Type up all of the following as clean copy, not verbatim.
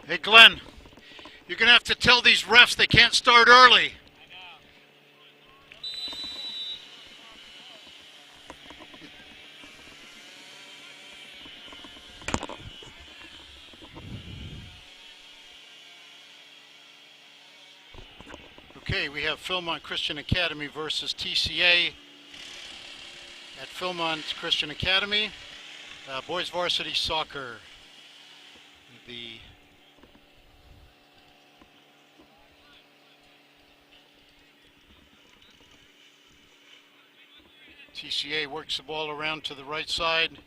Hey Glenn, you're going to have to tell these refs they can't start early. Okay, we have Phil-Mont Christian Academy versus TCA at Phil-Mont Christian Academy. Boys Varsity Soccer. The TCA works the ball around to the right side.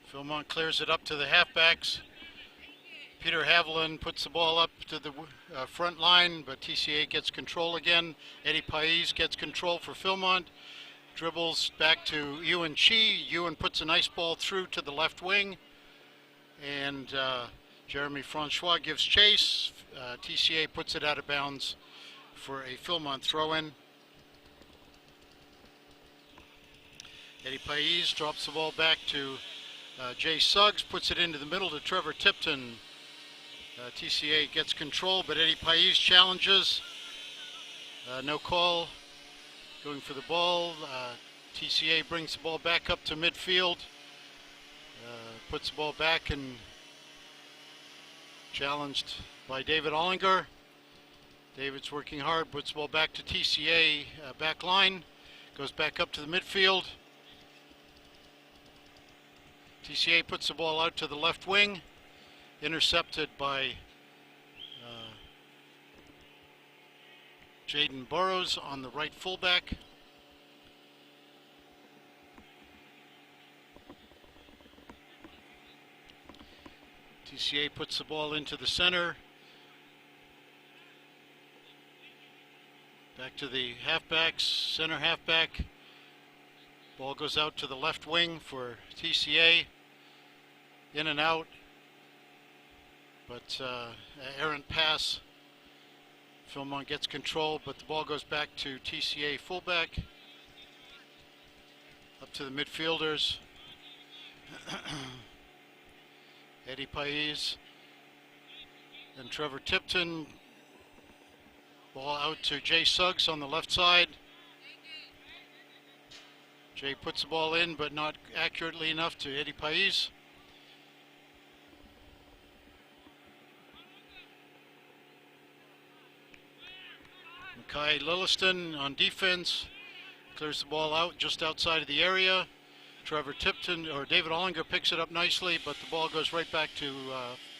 Phil-Mont clears it up to the halfbacks. Peter Haviland puts the ball up to the front line, but TCA gets control again. Eddie Pais gets control for Phil-Mont. Dribbles back to Ewan Chi. Ewan puts a nice ball through to the left wing. And Jeremy Francois gives chase. TCA puts it out of bounds for a Phil-Mont throw-in. Eddie Pais drops the ball back to Jay Suggs, puts it into the middle to Trevor Tipton. TCA gets control, but Eddie Pais challenges. No call. Going for the ball. TCA brings the ball back up to midfield. Puts the ball back and challenged by David Ollinger. David's working hard, puts the ball back to TCA back line. Goes back up to the midfield. TCA puts the ball out to the left wing. Intercepted by Jaden Burrows on the right fullback. TCA puts the ball into the center. Back to the halfbacks, center halfback. Ball goes out to the left wing for TCA. In and out. But errant pass. Phil-Mont gets control, but the ball goes back to TCA fullback. Up to the midfielders. Eddie Pais and Trevor Tipton. Ball out to Jay Suggs on the left side. Jay puts the ball in, but not accurately enough to Eddie Pais. Kai Lilliston on defense clears the ball out just outside of the area. Trevor Tipton, or David Ollinger, picks it up nicely, but the ball goes right back to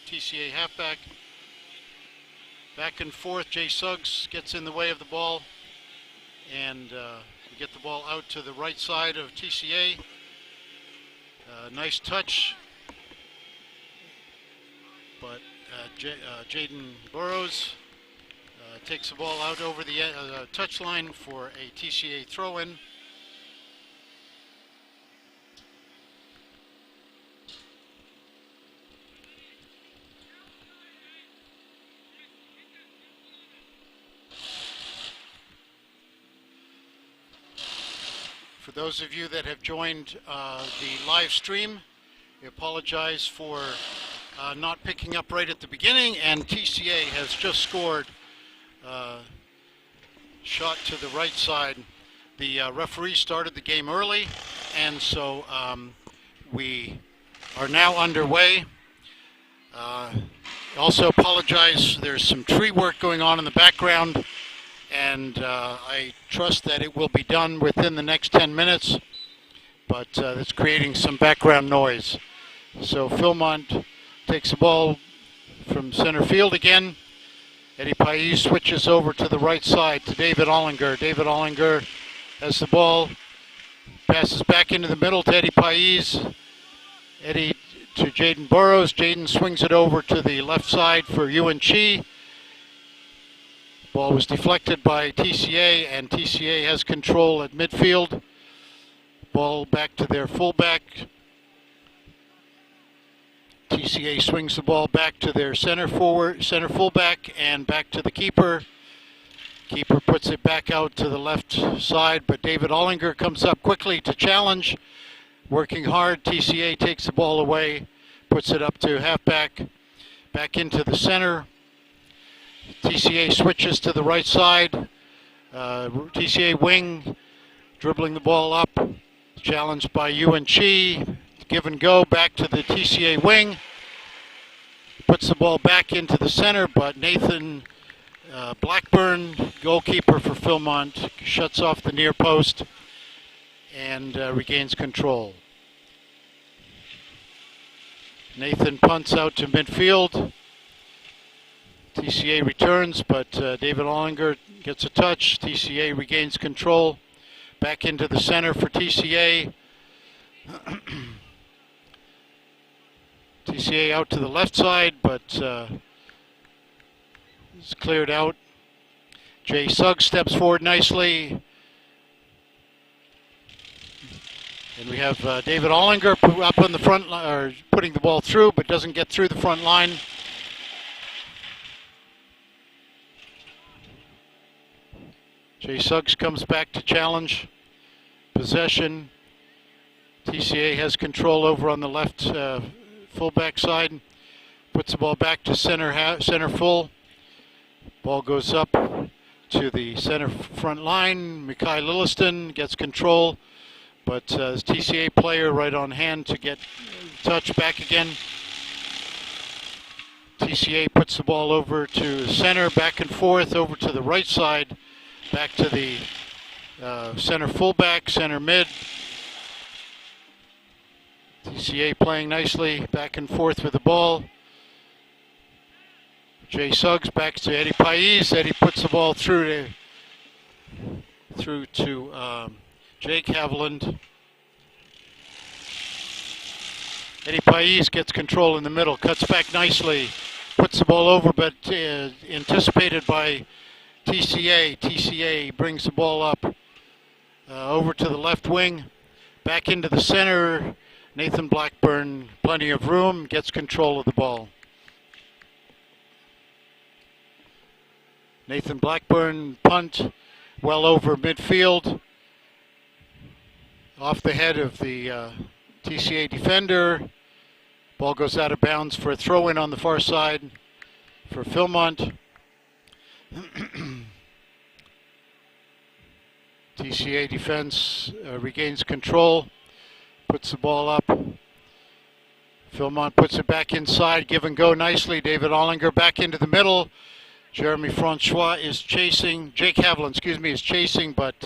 TCA halfback. Back and forth, Jay Suggs gets in the way of the ball, and we get the ball out to the right side of TCA. Nice touch, but Jaden Burrows takes the ball out over the touchline for a TCA throw-in. For those of you that have joined the live stream, we apologize for not picking up right at the beginning, and TCA has just scored. Shot to the right side. The referee started the game early, and so we are now underway. Also apologize, there's some tree work going on in the background, and I trust that it will be done within the next 10 minutes, but it's creating some background noise. So Phil-Mont takes the ball from center field again. Eddie Pais switches over to the right side to David Ollinger. David Ollinger has the ball, passes back into the middle to Eddie Pais. Eddie to Jaden Burrows. Jaden swings it over to the left side for Ewan Chi. Ball was deflected by TCA, and TCA has control at midfield. Ball back to their fullback. TCA swings the ball back to their center fullback, and back to the keeper. Keeper puts it back out to the left side, but David Ollinger comes up quickly to challenge. working hard. TCA takes the ball away, puts it up to halfback, back into the center. TCA switches to the right side. TCA wing, dribbling the ball up, challenged by UNC. Give and go back to the TCA wing. Puts the ball back into the center, but Nathan Blackburn, goalkeeper for Phil-Mont, shuts off the near post and regains control. Nathan punts out to midfield. TCA returns, but David Ollinger gets a touch. TCA regains control. Back into the center for TCA. TCA out to the left side, but it's cleared out. Jay Suggs steps forward nicely. And we have David Ollinger up on the front line, or putting the ball through, but doesn't get through the front line. Jay Suggs comes back to challenge. Possession. TCA has control over on the left fullback side. Puts the ball back to center full. Ball goes up to the center front line. Mekhi Lilliston gets control, but TCA player right on hand to get touch back again. TCA puts the ball over to center, back and forth, over to the right side, back to the center fullback, center mid. TCA playing nicely, back and forth with the ball. Jay Suggs back to Eddie Pais. Eddie puts the ball through to Jake Haviland. Eddie Pais gets control in the middle, cuts back nicely, puts the ball over, but anticipated by TCA. TCA brings the ball up over to the left wing, back into the center. Nathan Blackburn, plenty of room, gets control of the ball. Nathan Blackburn, punt, well over midfield, off the head of the TCA defender. Ball goes out of bounds for a throw-in on the far side for Phil-Mont. TCA defense regains control, puts the ball up. Phil-Mont puts it back inside, give and go nicely. David Ollinger back into the middle. Jeremy Francois is chasing, Jake Haviland, is chasing, but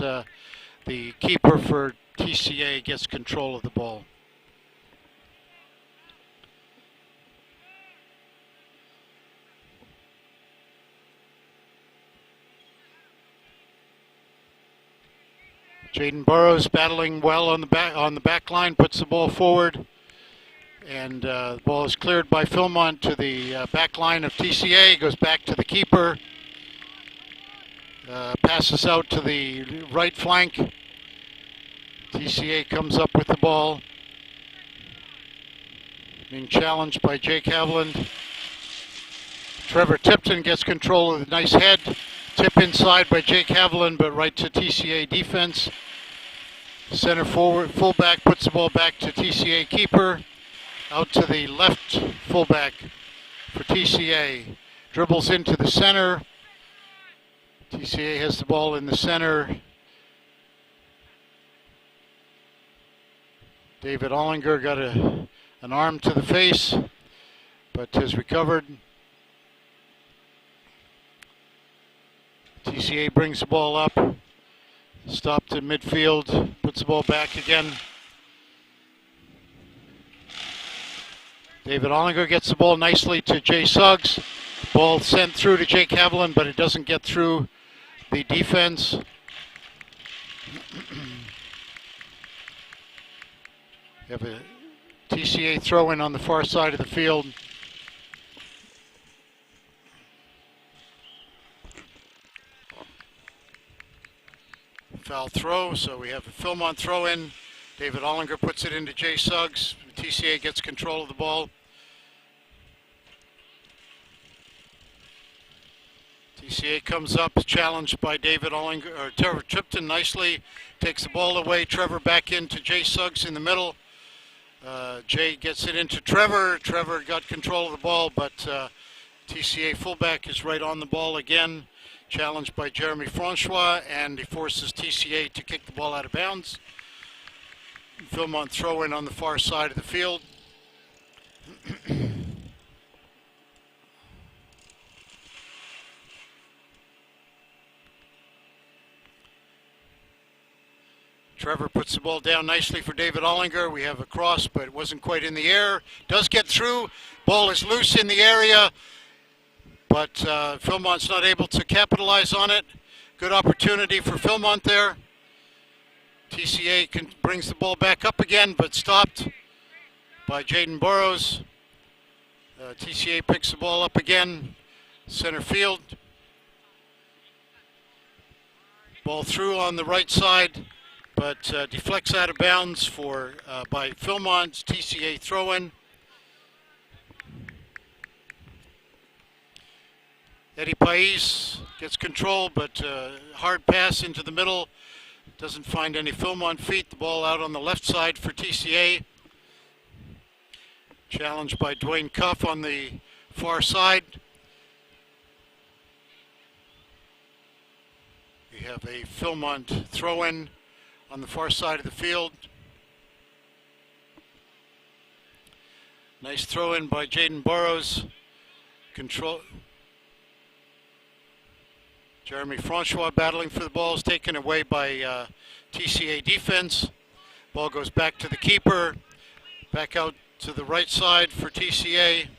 the keeper for TCA gets control of the ball. Jaden Burrows battling well on the back line, puts the ball forward, and the ball is cleared by Phil-Mont to the back line of TCA, goes back to the keeper, passes out to the right flank. TCA comes up with the ball, being challenged by Jake Haviland. Trevor Tipton gets control of the nice head. Tip inside by Jake Haviland, but right to TCA defense. Center forward, fullback puts the ball back to TCA keeper. Out to the left fullback for TCA. Dribbles into the center. TCA has the ball in the center. David Ollinger got an arm to the face, but has recovered. TCA brings the ball up, stopped in midfield, puts the ball back again. David Ollinger gets the ball nicely to Jay Suggs. Ball sent through to Jake Haviland, but it doesn't get through the defense. We have a TCA throw-in on the far side of the field. Foul throw, so we have a Phil-Mont throw-in. David Ollinger puts it into Jay Suggs. TCA gets control of the ball. TCA comes up, challenged by David Ollinger, or Trevor Tipton nicely, takes the ball away. Trevor back into Jay Suggs in the middle. Jay gets it into Trevor. Trevor got control of the ball, but TCA fullback is right on the ball again. Challenged by Jeremy Francois, and he forces TCA to kick the ball out of bounds. Phil-Mont throw in on the far side of the field. Trevor puts the ball down nicely for David Ollinger. We have a cross, but it wasn't quite in the air. Does get through. Ball is loose in the area, but Phil-Mont's not able to capitalize on it. Good opportunity for Phil-Mont there. TCA brings the ball back up again, but stopped by Jaden Burrows. TCA picks the ball up again, center field. Ball through on the right side, but deflects out of bounds by Phil-Mont's TCA throw-in. Eddie Pais gets control, but hard pass into the middle. Doesn't find any Phil-Mont feet. The ball out on the left side for TCA. Challenged by Dwayne Cuff on the far side. We have a Phil-Mont throw-in on the far side of the field. Nice throw-in by Jaden Burrows. Control. Jeremy Francois battling for the ball is taken away by TCA defense. Ball goes back to the keeper. Back out to the right side for TCA.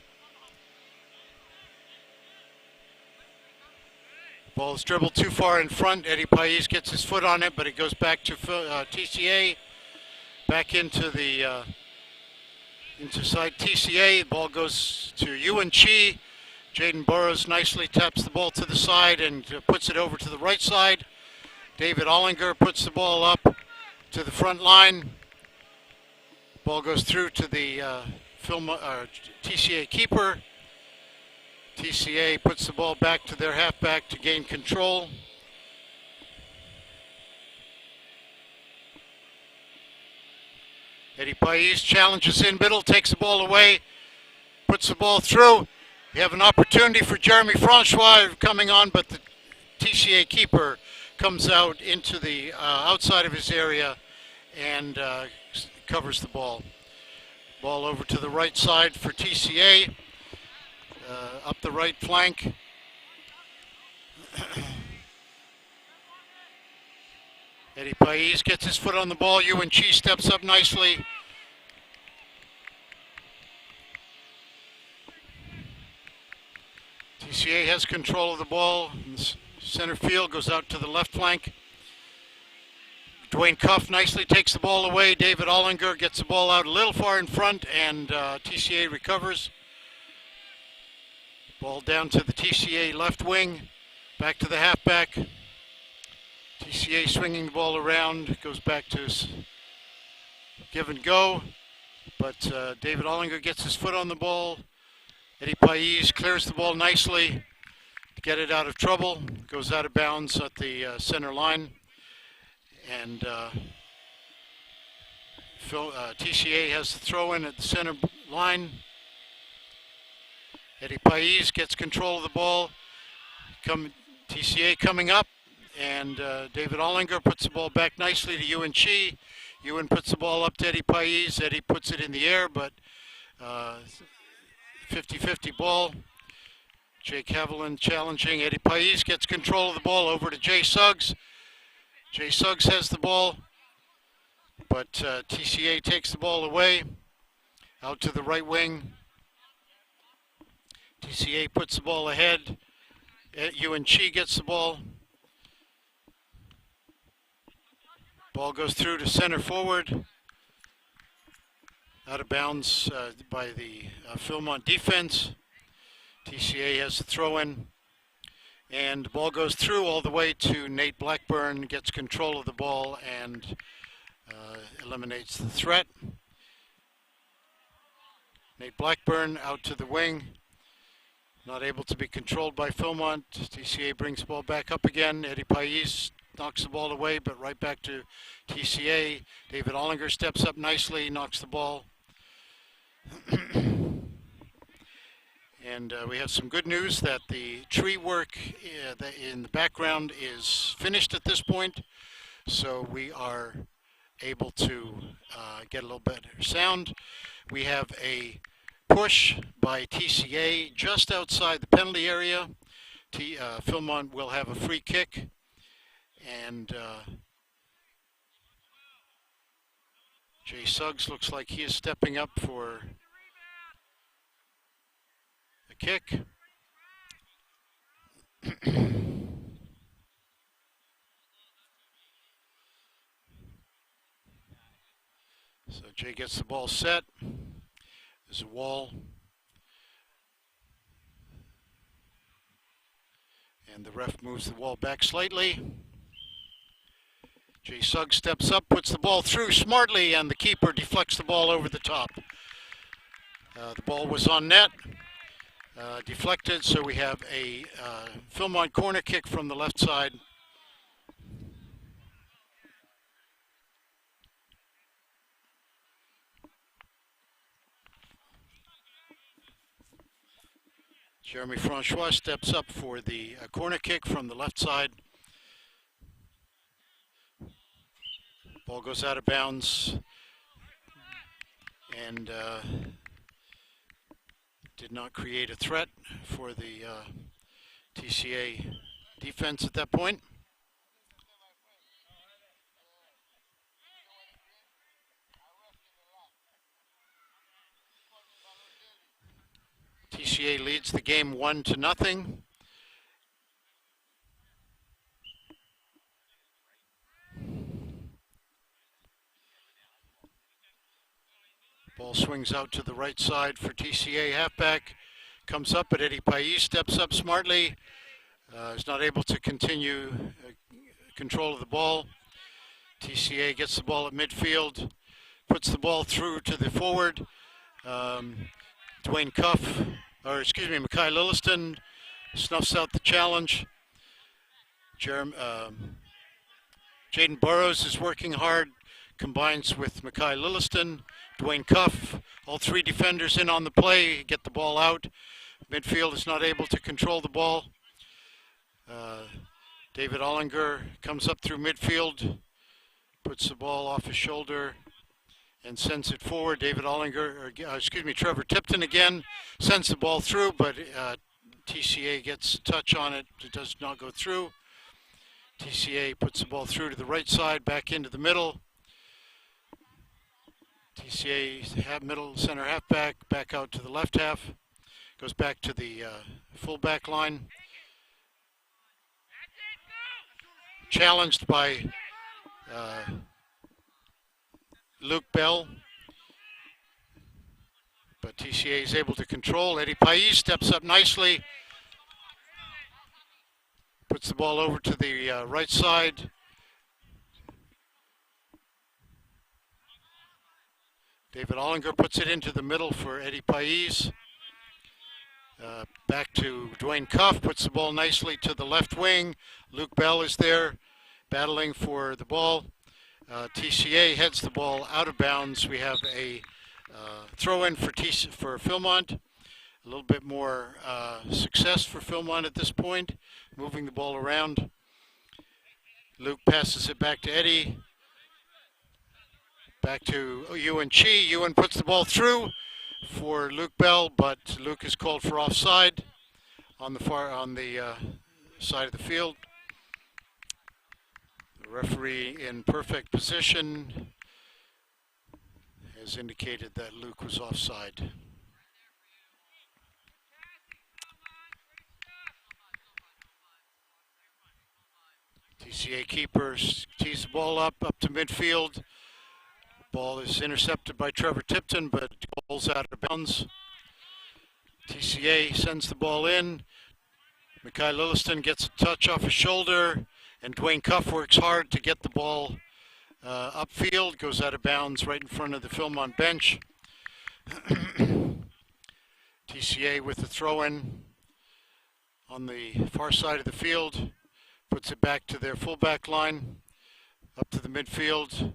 Ball is dribbled too far in front. Eddie Pais gets his foot on it, but it goes back to TCA. Back into the side TCA. The ball goes to Yuan Chi. Jaden Burrows nicely taps the ball to the side and puts it over to the right side. David Ollinger puts the ball up to the front line. Ball goes through to the TCA keeper. TCA puts the ball back to their halfback to gain control. Eddie Pais challenges in middle, takes the ball away, puts the ball through. We have an opportunity for Jeremy Francois coming on, but the TCA keeper comes out into the outside of his area and covers the ball. Ball over to the right side for TCA, up the right flank. Eddie Pais gets his foot on the ball. Yuan Chi steps up nicely. TCA has control of the ball. Center field goes out to the left flank. Dwayne Cuff nicely takes the ball away. David Ollinger gets the ball out a little far in front, and TCA recovers. Ball down to the TCA left wing. Back to the halfback. TCA swinging the ball around. It goes back to give and go. But David Ollinger gets his foot on the ball. Eddie Pais clears the ball nicely to get it out of trouble. Goes out of bounds at the center line. And TCA has the throw in at the center line. Eddie Pais gets control of the ball. TCA coming up. And David Ollinger puts the ball back nicely to Yuan Chi. Yuan puts the ball up to Eddie Pais. Eddie puts it in the air, but 50-50 ball. Jake Haviland challenging. Eddie Pais gets control of the ball over to Jay Suggs. Jay Suggs has the ball, but TCA takes the ball away. Out to the right wing. TCA puts the ball ahead. Yuan Chi gets the ball. Ball goes through to center forward. Out of bounds by the Phil-Mont defense. TCA has the throw in. And the ball goes through all the way to Nate Blackburn, gets control of the ball and eliminates the threat. Nate Blackburn out to the wing. Not able to be controlled by Phil-Mont. TCA brings the ball back up again. Eddie Pais knocks the ball away, but right back to TCA. David Ollinger steps up nicely, knocks the ball And we have some good news that the tree work in the background is finished at this point. So we are able to get a little better sound. We have a push by TCA just outside the penalty area. Phil-Mont will have a free kick, and Jay Suggs looks like he is stepping up for a kick. So Jay gets the ball set. There's a wall. And the ref moves the wall back slightly. Jay Suggs steps up, puts the ball through smartly, and the keeper deflects the ball over the top. The ball was on net, deflected, so we have a Phil-Mont corner kick from the left side. Jeremy Francois steps up for the corner kick from the left side. Ball goes out of bounds and did not create a threat for the TCA defense at that point. TCA leads the game 1-0. Ball swings out to the right side for TCA halfback. Comes up, but Eddie Pais steps up smartly. Is not able to continue control of the ball. TCA gets the ball at midfield, puts the ball through to the forward. Mackay Lilliston snuffs out the challenge. Jaden Burrows is working hard, combines with Mackay Lilliston. Dwayne Cuff, all three defenders in on the play, get the ball out. Midfield is not able to control the ball. David Ollinger comes up through midfield, puts the ball off his shoulder, and sends it forward. Trevor Tipton again sends the ball through, but TCA gets a touch on it. It does not go through. TCA puts the ball through to the right side, back into the middle. TCA middle center halfback, back out to the left half. Goes back to the fullback line. Challenged by Luke Bell, but TCA is able to control. Eddie Pais steps up nicely, puts the ball over to the right side. David Ollinger puts it into the middle for Eddie Pais. Back to Dwayne Cuff, puts the ball nicely to the left wing. Luke Bell is there, battling for the ball. TCA heads the ball out of bounds. We have a throw-in for Phil-Mont. A little bit more success for Phil-Mont at this point, moving the ball around. Luke passes it back to Eddie. Back to Ewan Chi. Ewan puts the ball through for Luke Bell, but Luke is called for offside on the side of the field. The referee in perfect position has indicated that Luke was offside. TCA keeper tees the ball up to midfield. Ball is intercepted by Trevor Tipton, but goes out of bounds. TCA sends the ball in. Mackay Lilliston gets a touch off his shoulder, and Dwayne Cuff works hard to get the ball upfield. Goes out of bounds right in front of the Phil-Mont bench. TCA with the throw-in on the far side of the field. Puts it back to their fullback line, up to the midfield.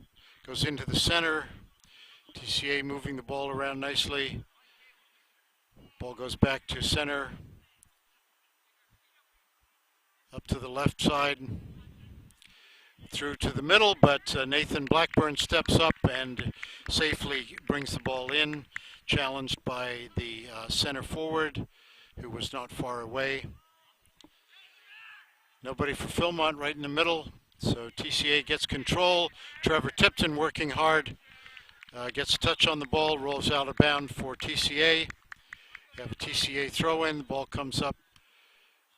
Goes into the center. TCA moving the ball around nicely. Ball goes back to center. Up to the left side. Through to the middle, but Nathan Blackburn steps up and safely brings the ball in, challenged by the center forward, who was not far away. Nobody for Phil-Mont right in the middle, so TCA gets control. Trevor Tipton working hard, gets a touch on the ball, rolls out of bounds for TCA. You have a TCA throw in, the ball comes up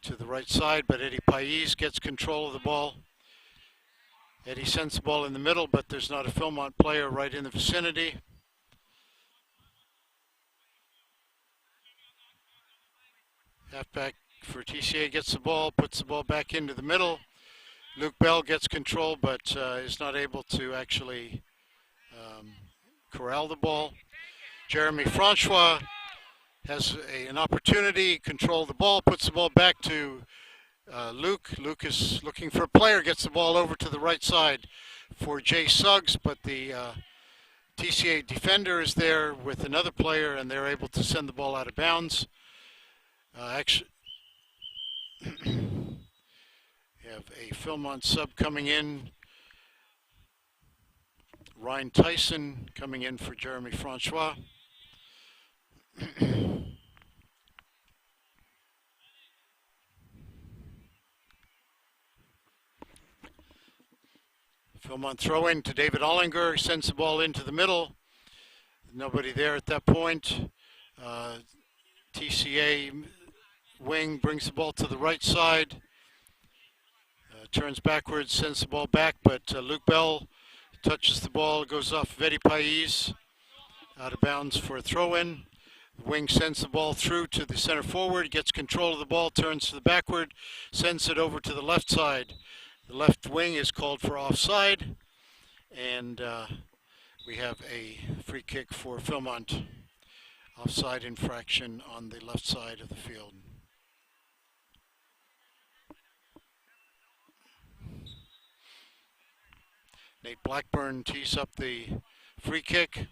to the right side, but Eddie Pais gets control of the ball. Eddie sends the ball in the middle, but there's not a Phil-Mont player right in the vicinity. Halfback for TCA gets the ball, puts the ball back into the middle. Luke Bell gets control, but is not able to actually corral the ball. Jeremy Francois has an opportunity, control the ball, puts the ball back to Luke. Luke is looking for a player, gets the ball over to the right side for Jay Suggs, but the TCA defender is there with another player, and they're able to send the ball out of bounds. Actually, you have a Phil-Mont sub coming in. Ryan Tyson coming in for Jeremy Francois. Phil-Mont throw in to David Ollinger, sends the ball into the middle. Nobody there at that point. TCA wing brings the ball to the right side. Turns backwards, sends the ball back, but Luke Bell touches the ball, goes off Eddie Pais, out of bounds for a throw-in. The wing sends the ball through to the center forward, gets control of the ball, turns to the backward, sends it over to the left side. The left wing is called for offside, and we have a free kick for Phil-Mont. Offside infraction on the left side of the field. Nate Blackburn tees up the free kick.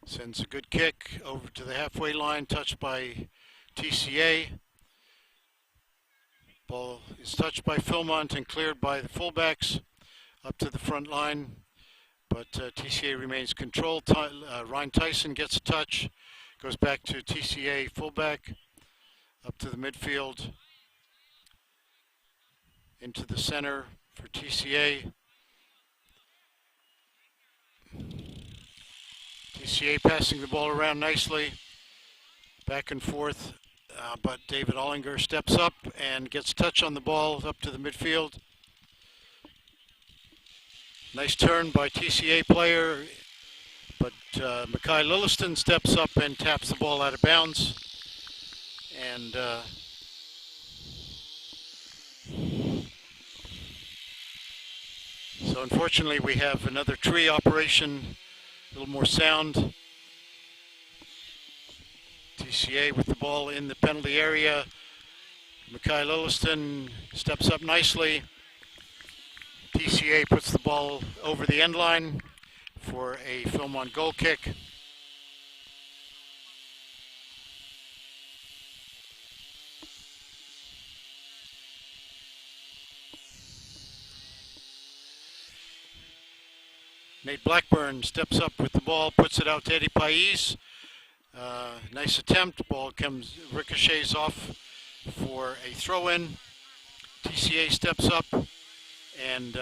Sends a good kick over to the halfway line, touched by TCA. Ball is touched by Phil-Mont and cleared by the fullbacks up to the front line, but TCA remains controlled. Ryan Tyson gets a touch, goes back to TCA fullback, up to the midfield, into the center for TCA. TCA passing the ball around nicely, back and forth, but David Ollinger steps up and gets a touch on the ball up to the midfield. Nice turn by TCA player, but Mackay Lilliston steps up and taps the ball out of bounds. And so unfortunately we have another tree operation, a little more sound. TCA with the ball in the penalty area. Mackay Lilliston steps up nicely. TCA puts the ball over the end line for a Phil-Mont goal kick. Nate Blackburn steps up with the ball, puts it out to Eddie Pais. Nice attempt. Ball ricochets off for a throw-in. TCA steps up and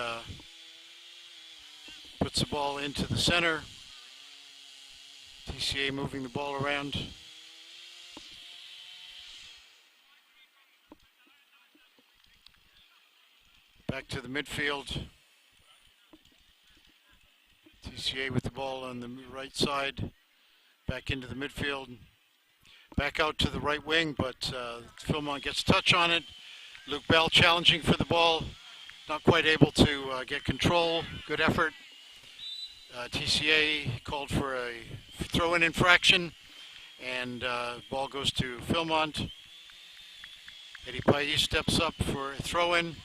puts the ball into the center. TCA moving the ball around. Back to the midfield. TCA with the ball on the right side. Back into the midfield. Back out to the right wing, but Phil-Mont gets a touch on it. Luke Bell challenging for the ball. Not quite able to get control. Good effort. TCA called for a throw-in infraction, and ball goes to Phil-Mont. Eddie Pais steps up for a throw-in.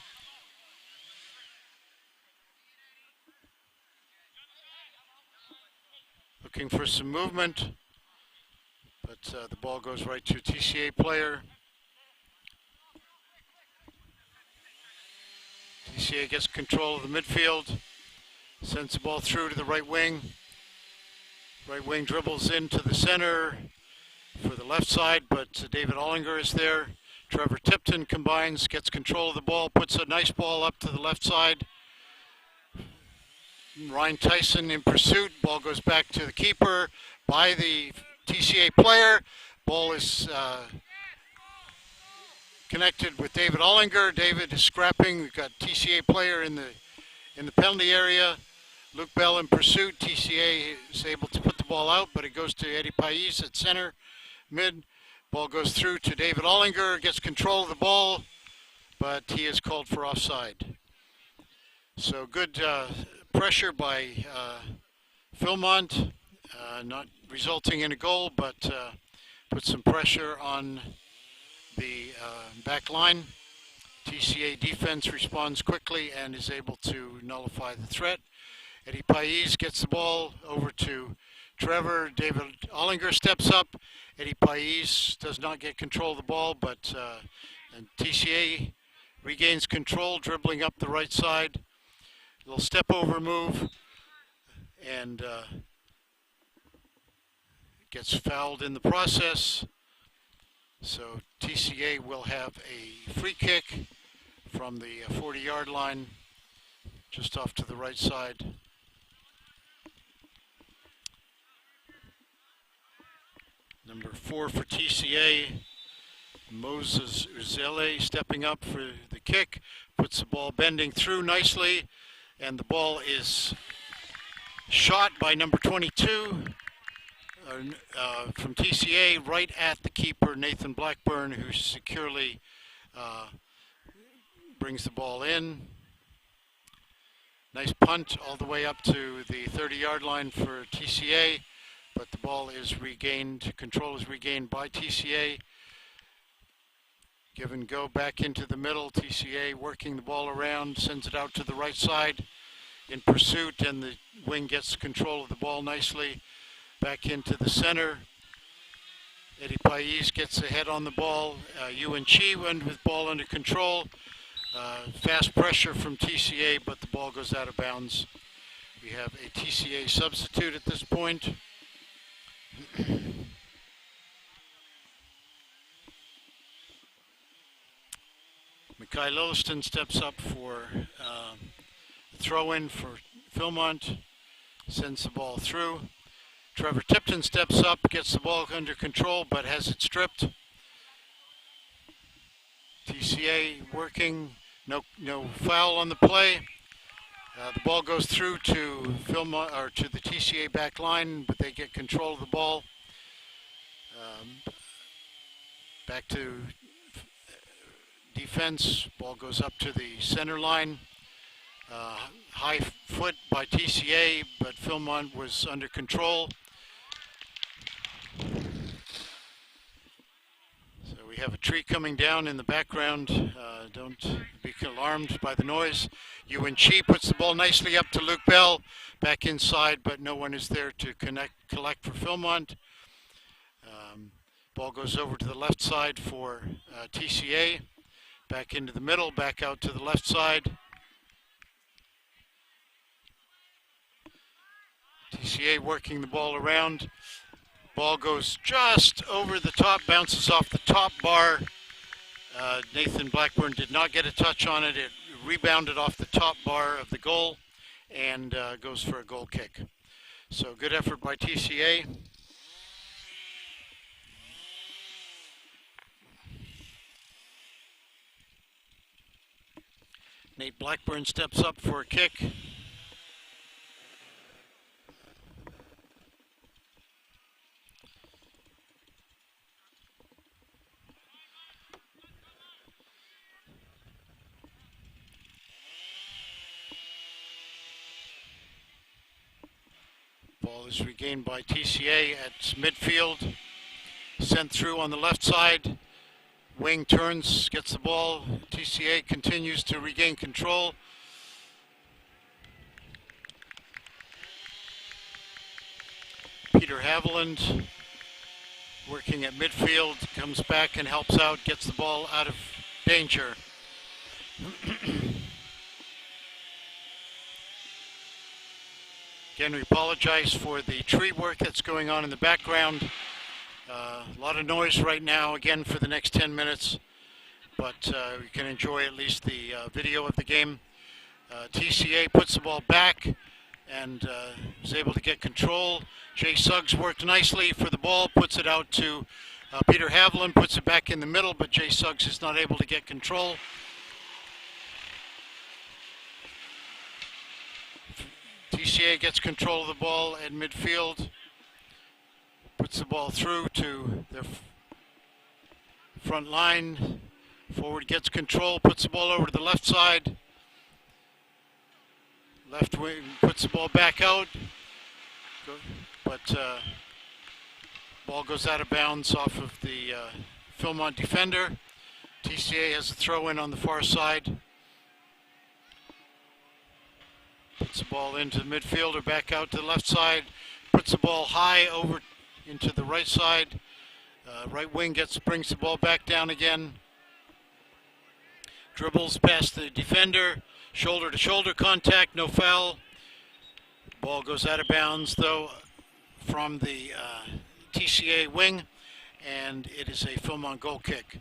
looking for some movement, but the ball goes right to a TCA player. TCA gets control of the midfield, sends the ball through to the right wing. Right wing dribbles into the center for the left side, but David Ollinger is there. Trevor Tipton combines, gets control of the ball, puts a nice ball up to the left side. Ryan Tyson in pursuit. Ball goes back to the keeper by the TCA player. Ball is connected with David Ollinger. David is scrapping. We've got TCA player in the penalty area. Luke Bell in pursuit. TCA is able to put the ball out, but it goes to Eddie Pais at center mid. Ball goes through to David Ollinger. Gets control of the ball, but he is called for offside. So good pressure by Phil-Mont, not resulting in a goal, but put some pressure on the back line. TCA defense responds quickly and is able to nullify the threat. Eddie Pais gets the ball over to Trevor. David Ollinger steps up. Eddie Pais does not get control of the ball, but and TCA regains control, dribbling up the right side. Little step over move, and gets fouled in the process. So TCA will have a free kick from the 40-yard line, just off to the right side. Number 4 for TCA, Moses Uzele, stepping up for the kick, puts the ball bending through nicely, and the ball is shot by number 22 from TCA right at the keeper, Nathan Blackburn, who securely brings the ball in. Nice punt all the way up to the 30-yard line for TCA, but the ball is regained, control is regained by TCA. Give and go back into the middle. TCA working the ball around, sends it out to the right side in pursuit, and the wing gets control of the ball nicely. Back into the center. Eddie Pais gets ahead on the ball. Yuan Chi went with ball under control. Fast pressure from TCA, but the ball goes out of bounds. We have a TCA substitute at this point. Mekhi Lilliston steps up for the throw-in for Phil-Mont, sends the ball through. Trevor Tipton steps up, gets the ball under control, but has it stripped. TCA working, no foul on the play. The ball goes through to Phil-Mont, or to the TCA back line, but they get control of the ball. Back to defense. Ball goes up to the center line. High foot by TCA, but Phil-Mont was under control. So we have a tree coming down in the background. Don't be alarmed by the noise. Yuan Chi puts the ball nicely up to Luke Bell. Back inside, but no one is there to collect for Phil-Mont. Ball goes over to the left side for TCA. Back into the middle, back out to the left side. TCA working the ball around. Ball goes just over the top, bounces off the top bar. Nathan Blackburn did not get a touch on it. It rebounded off the top bar of the goal and goes for a goal kick. So good effort by TCA. Nate Blackburn steps up for a kick. Ball is regained by TCA at midfield. Sent through on the left side. Wing turns, gets the ball. TCA continues to regain control. Peter Haviland working at midfield, comes back and helps out, gets the ball out of danger. Again, we apologize for the tree work that's going on in the background. A lot of noise right now, again, for the next 10 minutes, but we can enjoy at least the video of the game. TCA puts the ball back and is able to get control. Jay Suggs worked nicely for the ball, puts it out to Peter Haviland, puts it back in the middle, but Jay Suggs is not able to get control. TCA gets control of the ball at midfield, puts the ball through to their front line. Forward gets control, puts the ball over to the left side. Left wing puts the ball back out, but ball goes out of bounds off of the Phil-Mont defender. TCA has a throw in on the far side. Puts the ball into the midfielder, back out to the left side. Puts the ball high over into the right side. Right wing brings the ball back down again. Dribbles past the defender. Shoulder to shoulder contact, no foul. Ball goes out of bounds though from the TCA wing, and it is a Phil-Mont goal kick.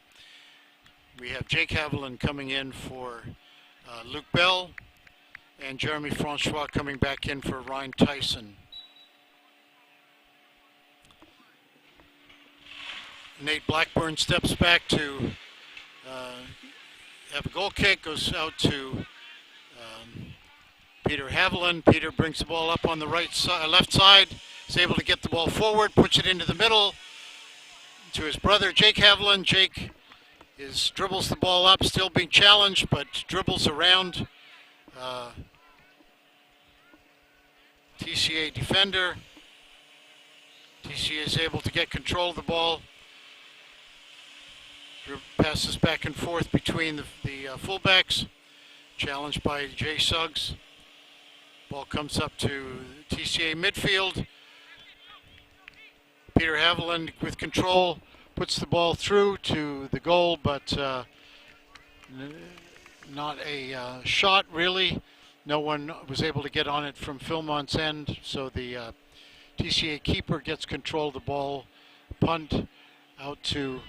We have Jake Haviland coming in for Luke Bell, and Jeremy Francois coming back in for Ryan Tyson. Nate Blackburn steps back to have a goal kick, goes out to Peter Haviland. Peter brings the ball up on the left side, is able to get the ball forward, puts it into the middle to his brother Jake Haviland. Jake dribbles the ball up, still being challenged, but dribbles around TCA defender. TCA is able to get control of the ball. Passes back and forth between the fullbacks. Challenged by Jay Suggs. Ball comes up to TCA midfield. Peter Haviland with control puts the ball through to the goal, but not a shot really. No one was able to get on it from Phil-Mont's end, so the TCA keeper gets control of the ball. Punt out to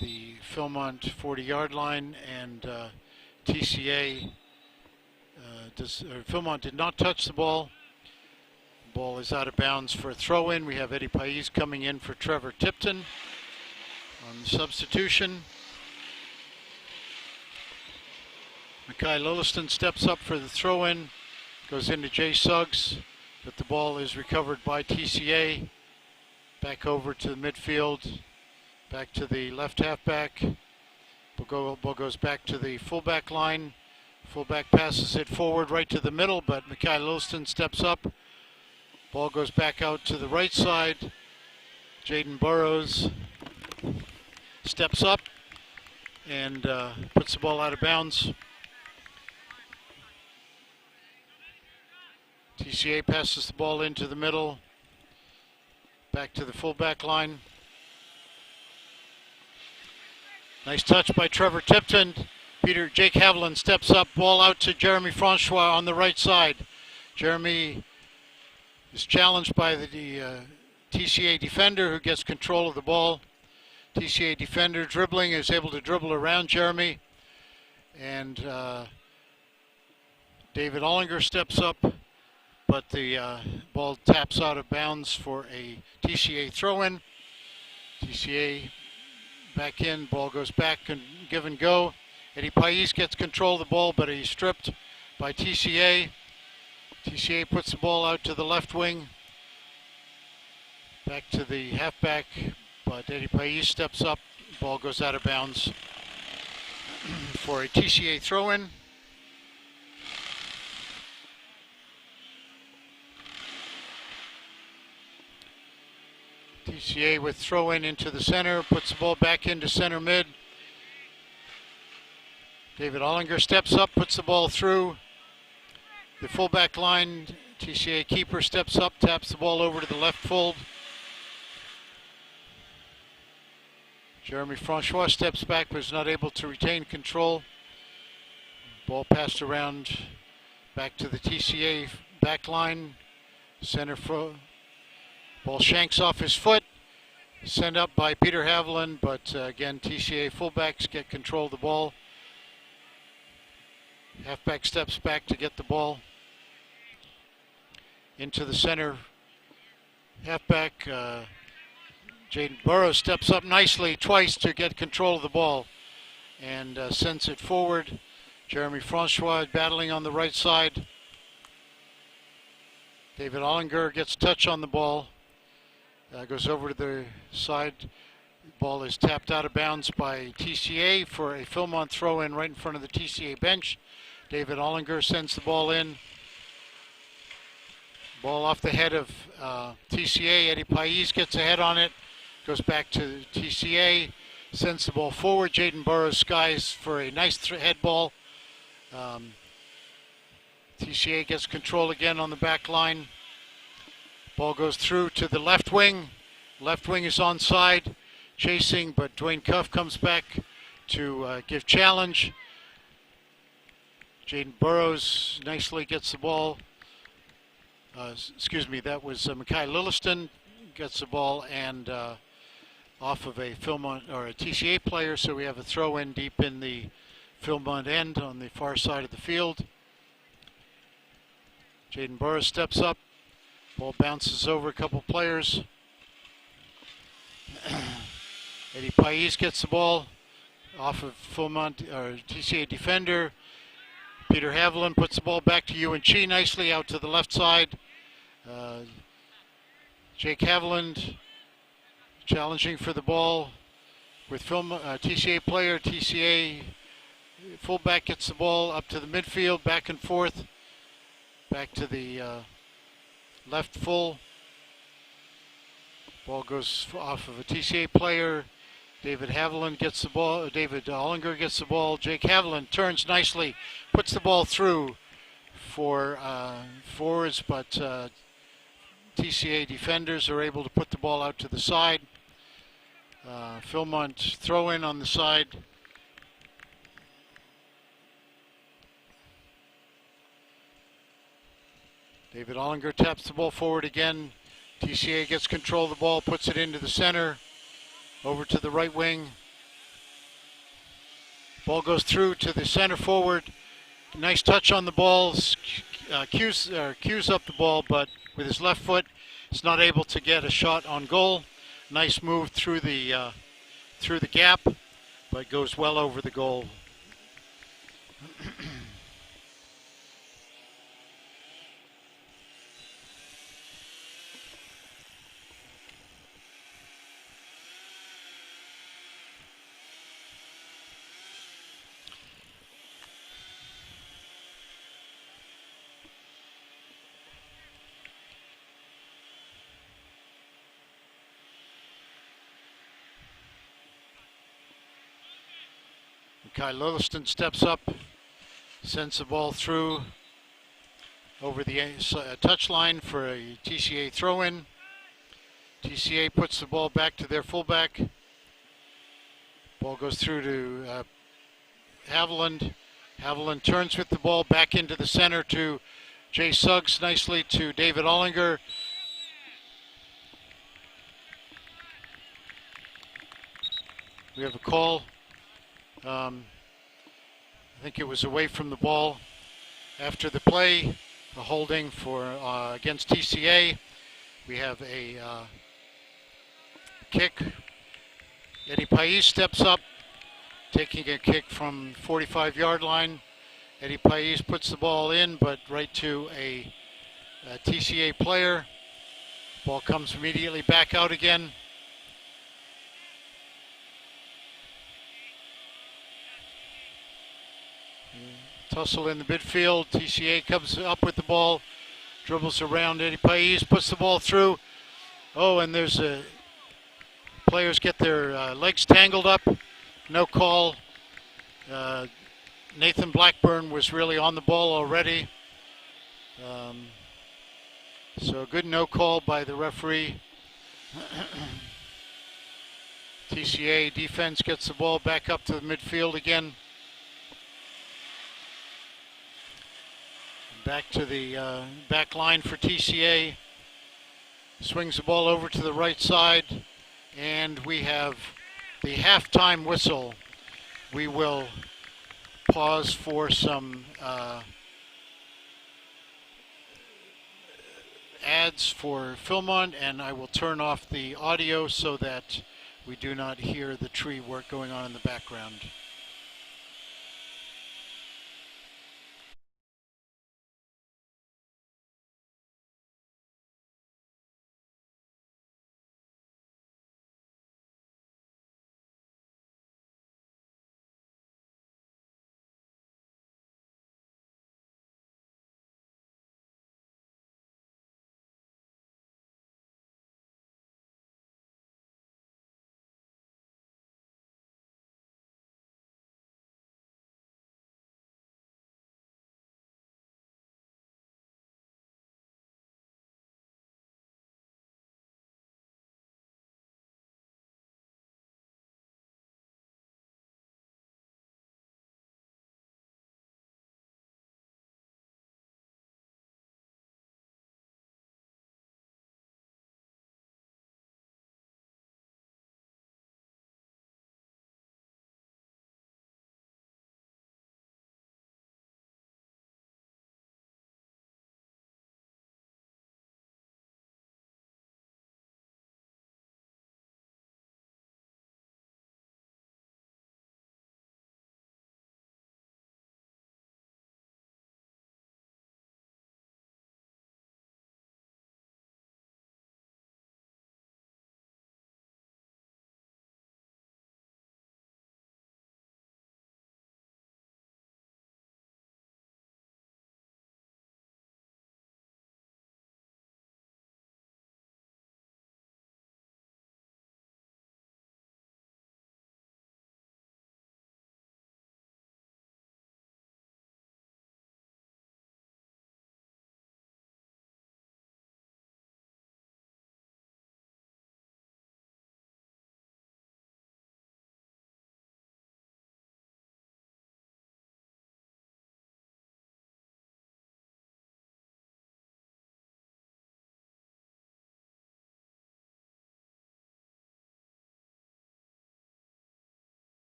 the Phil-Mont 40-yard line, and TCA Phil-Mont did not touch the ball. The ball is out of bounds for a throw-in. We have Eddie Pais coming in for Trevor Tipton on the substitution. Mackay Lilliston steps up for the throw-in, goes into Jay Suggs, but the ball is recovered by TCA. Back over to the midfield, back to the left halfback. Ball goes back to the fullback line. Fullback passes it forward right to the middle, but Mackay Lilliston steps up. Ball goes back out to the right side. Jaden Burrows steps up and puts the ball out of bounds. TCA passes the ball into the middle. Back to the fullback line. Nice touch by Trevor Tipton. Jake Haviland steps up. Ball out to Jeremy Francois on the right side. Jeremy is challenged by the TCA defender, who gets control of the ball. TCA defender dribbling, is able to dribble around Jeremy. And David Ollinger steps up, but the ball taps out of bounds for a TCA throw-in. TCA back in, ball goes back and give and go. Eddie Pais gets control of the ball, but he's stripped by TCA. TCA puts the ball out to the left wing. Back to the halfback, but Eddie Pais steps up. Ball goes out of bounds for a TCA throw-in. TCA with throw-in into the center, puts the ball back into center mid. David Ollinger steps up, puts the ball through the fullback line TCA keeper steps up, taps the ball over to the left fold. Jeremy Francois steps back but is not able to retain control. Ball passed around back to the TCA back line. Center ball shanks off his foot. Sent up by Peter Haviland, but again, TCA fullbacks get control of the ball. Halfback steps back to get the ball into the center. Halfback Jaden Burrows steps up nicely twice to get control of the ball and sends it forward. Jeremy Francois battling on the right side. David Ollinger gets touch on the ball. Goes over to the side. The ball is tapped out of bounds by TCA for a Phil-Mont throw-in right in front of the TCA bench. David Ollinger sends the ball in. Ball off the head of TCA. Eddie Pais gets a head on it. Goes back to TCA. Sends the ball forward. Jaden Burrows skies for a nice head ball. TCA gets control again on the back line. Ball goes through to the left wing. Left wing is onside, chasing, but Dwayne Cuff comes back to give challenge. Jaden Burrows nicely gets the ball. Excuse me, that was Mackay Lilliston gets the ball and off of a Phil-Mont or a TCA player, so we have a throw in deep in the Phil-Mont end on the far side of the field. Jaden Burrows steps up. Ball bounces over a couple players. Eddie Pais gets the ball off of Phil-Mont or TCA defender. Peter Haviland puts the ball back to UNC nicely out to the left side. Jake Haviland challenging for the ball with TCA player. TCA fullback gets the ball up to the midfield, back and forth, back to the left full. Ball goes off of a TCA player. David Haviland gets the ball. David Ollinger gets the ball. Jake Haviland turns nicely, puts the ball through for forwards, but TCA defenders are able to put the ball out to the side. Phil-Mont throw in on the side. David Ollinger taps the ball forward again. TCA gets control of the ball, puts it into the center, over to the right wing. Ball goes through to the center forward. Nice touch on the ball. Cues up the ball, but with his left foot, is not able to get a shot on goal. Nice move through the gap, but goes well over the goal. Kai Lilliston steps up, sends the ball through over the touch line for a TCA throw-in. TCA puts the ball back to their fullback. Ball goes through to Haviland. Haviland turns with the ball back into the center to Jay Suggs nicely to David Ollinger. We have a call. I think it was away from the ball after the play, a holding for against TCA. We have a kick. Eddie Pais steps up, taking a kick from 45-yard line. Eddie Pais puts the ball in, but right to a TCA player. Ball comes immediately back out again. Tussle in the midfield. TCA comes up with the ball, dribbles around Eddie Pais, puts the ball through. Oh, and there's players get their legs tangled up. No call. Nathan Blackburn was really on the ball already. So a good no call by the referee. TCA defense gets the ball back up to the midfield again. Back to the back line for TCA. Swings the ball over to the right side, and we have the halftime whistle. We will pause for some ads for Phil-Mont, and I will turn off the audio so that we do not hear the tree work going on in the background.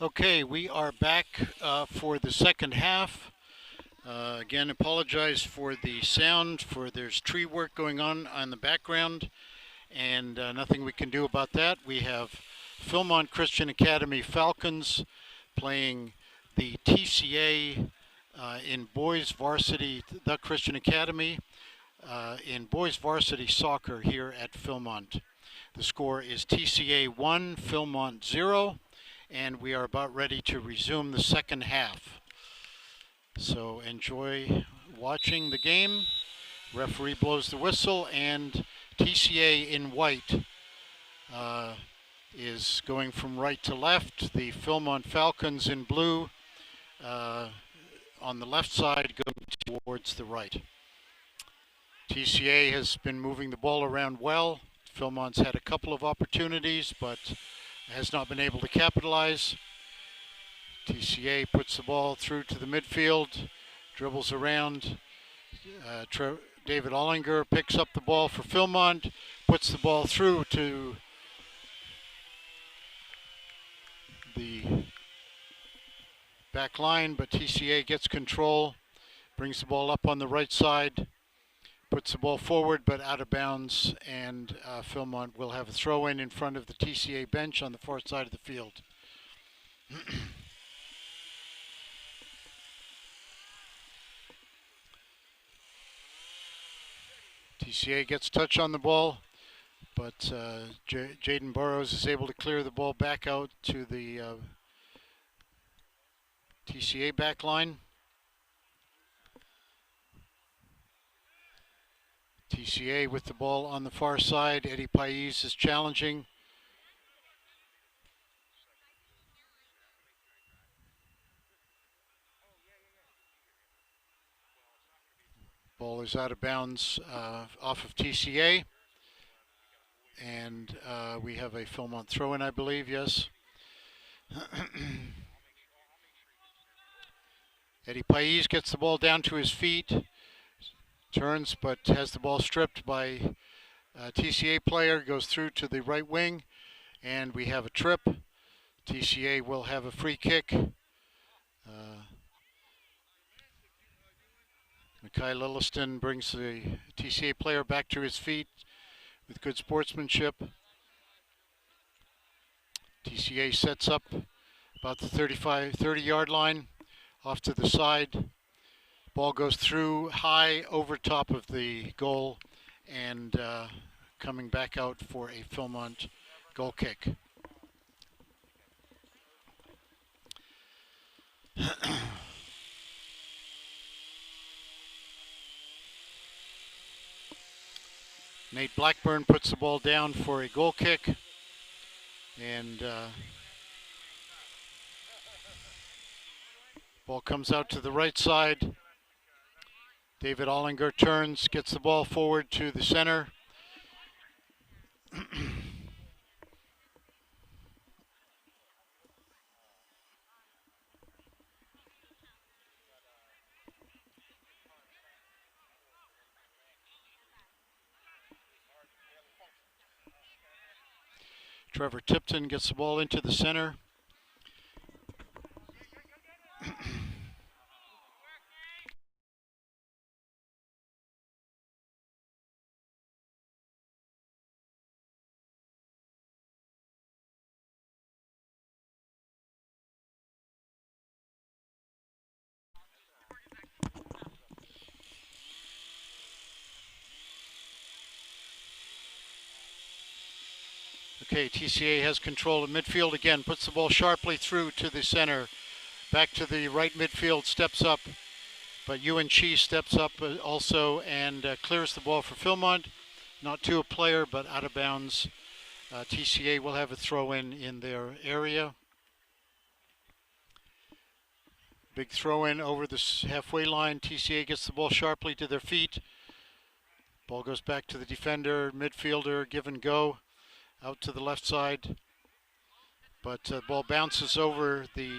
Okay, we are back for the second half. Again, apologize for the sound, for there's tree work going on the background, and nothing we can do about that. We have Phil-Mont Christian Academy Falcons playing the TCA in boys varsity, the Christian Academy, in boys varsity soccer here at Phil-Mont. The score is TCA 1, Phil-Mont 0, and we are about ready to resume the second half. So enjoy watching the game. Referee blows the whistle, and TCA in white is going from right to left. The Phil-Mont Falcons in blue on the left side going towards the right. TCA has been moving the ball around well. Phil-Mont's had a couple of opportunities, but has not been able to capitalize. TCA puts the ball through to the midfield, dribbles around. David Ollinger picks up the ball for Phil-Mont, puts the ball through to the back line, but TCA gets control, brings the ball up on the right side, puts the ball forward but out of bounds, and Phil-Mont will have a throw in front of the TCA bench on the far side of the field. TCA gets touch on the ball, but Jaden Burrows is able to clear the ball back out to the TCA back line. TCA with the ball on the far side. Eddie Pais is challenging. Ball is out of bounds off of TCA. And we have a Phil-Mont throw-in, I believe, yes. Eddie Pais gets the ball down to his feet. Turns, but has the ball stripped by a TCA player, goes through to the right wing, and we have a trip. TCA will have a free kick. Mackay Lilliston brings the TCA player back to his feet with good sportsmanship. TCA sets up about the 30-yard line off to the side. Ball goes through high over top of the goal and coming back out for a Phil-Mont goal kick. Nate Blackburn puts the ball down for a goal kick, and ball comes out to the right side. David Ollinger turns, gets the ball forward to the center. Trevor Tipton gets the ball into the center. Okay, TCA has control of midfield again, puts the ball sharply through to the center. Back to the right midfield, steps up, but Yuan Chi steps up also and clears the ball for Phil-Mont. Not to a player, but out of bounds. TCA will have a throw-in their area. Big throw-in over the halfway line. TCA gets the ball sharply to their feet. Ball goes back to the defender, midfielder, give and go. Out to the left side, but the ball bounces over the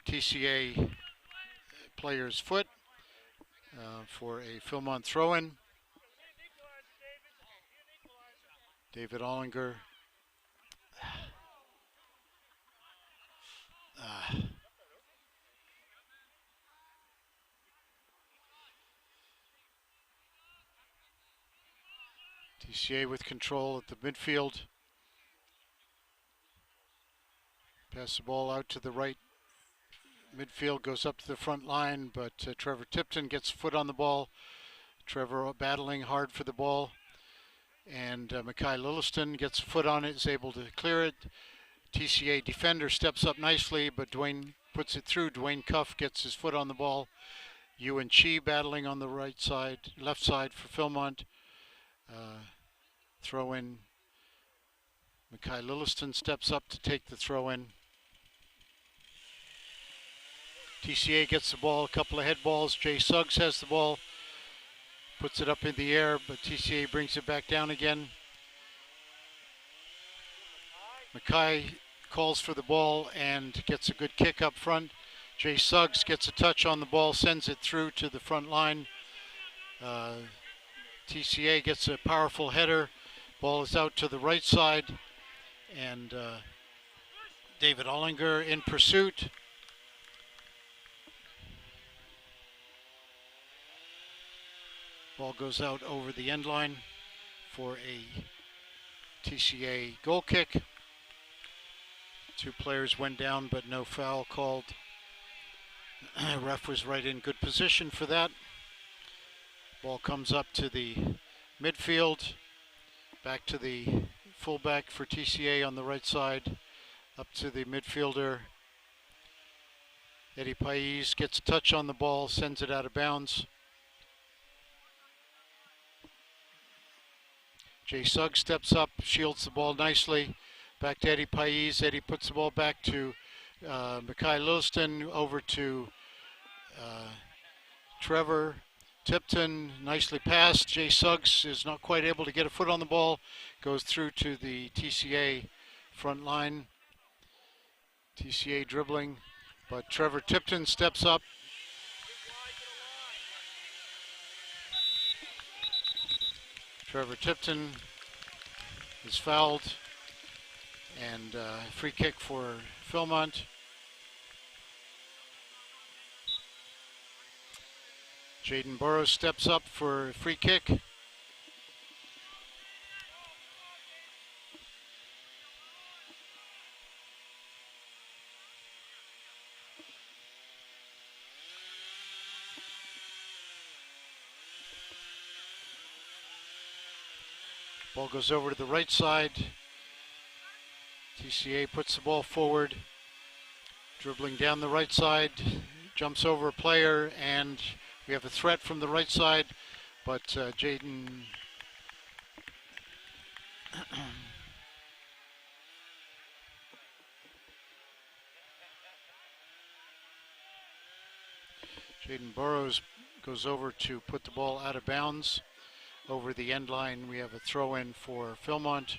TCA player's foot for a Phil-Mont throw-in. David Ollinger TCA with control at the midfield. Pass the ball out to the right midfield, goes up to the front line, but Trevor Tipton gets a foot on the ball. Trevor battling hard for the ball, and Mackay Lilliston gets a foot on it, is able to clear it. TCA defender steps up nicely, but Dwayne puts it through. Dwayne Cuff gets his foot on the ball. Ewan Chi battling on the left side for Phil-Mont. Throw in. Mackay Lilliston steps up to take the throw in. TCA gets the ball, a couple of head balls. Jay Suggs has the ball, puts it up in the air, but TCA brings it back down again. Mackay calls for the ball and gets a good kick up front. Jay Suggs gets a touch on the ball, sends it through to the front line. TCA gets a powerful header. Ball is out to the right side, and David Ollinger in pursuit. Ball goes out over the end line for a TCA goal kick. Two players went down, but no foul called. Ref was right in good position for that. Ball comes up to the midfield. Back to the fullback for TCA on the right side. Up to the midfielder. Eddie Pais gets a touch on the ball, sends it out of bounds. Jay Suggs steps up, shields the ball nicely. Back to Eddie Pais. Eddie puts the ball back to Mackay Lilliston, over to Trevor Tipton. Nicely passed. Jay Suggs is not quite able to get a foot on the ball. Goes through to the TCA front line. TCA dribbling, but Trevor Tipton steps up. Trevor Tipton is fouled, and free kick for Phil-Mont. Jaden Burrows steps up for a free kick. Ball goes over to the right side. TCA puts the ball forward, dribbling down the right side, jumps over a player, and we have a threat from the right side, but Jaden Burrows goes over to put the ball out of bounds. Over the end line, we have a throw in for Phil-Mont.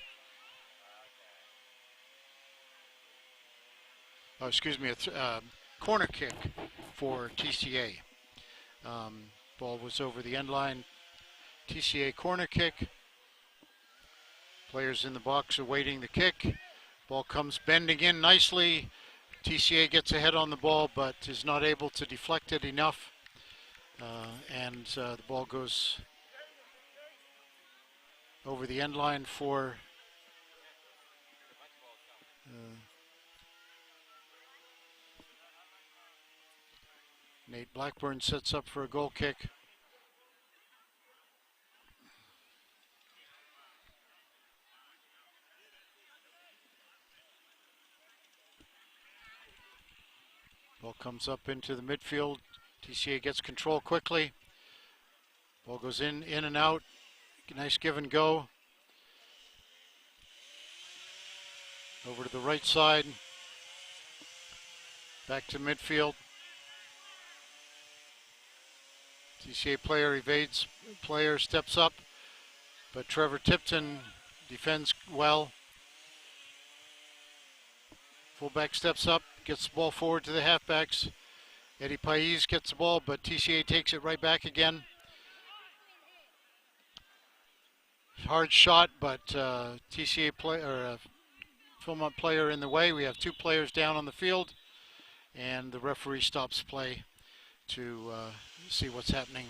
Oh, excuse me, a corner kick for TCA. Ball was over the end line. TCA corner kick. Players in the box awaiting the kick. Ball comes bending in nicely. TCA gets ahead on the ball, but is not able to deflect it enough. And the ball goes over the end line for Nate Blackburn. Sets up for a goal kick. Ball comes up into the midfield. TCA gets control quickly. Ball goes in and out. Nice give and go. Over to the right side. Back to midfield. TCA player evades player, steps up, but Trevor Tipton defends well. Fullback steps up, gets the ball forward to the halfbacks. Eddie Pais gets the ball, but TCA takes it right back again. Hard shot, but TCA player, Phil-Mont player in the way. We have two players down on the field, and the referee stops play to see what's happening.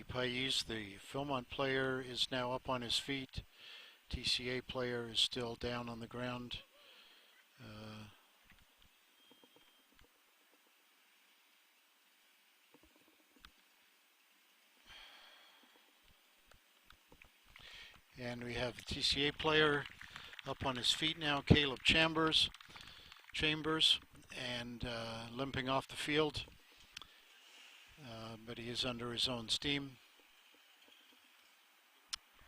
Eddie Pais, the Phil-Mont player, is now up on his feet. TCA player is still down on the ground. And we have the TCA player up on his feet now, Caleb Chambers, and limping off the field. But he is under his own steam.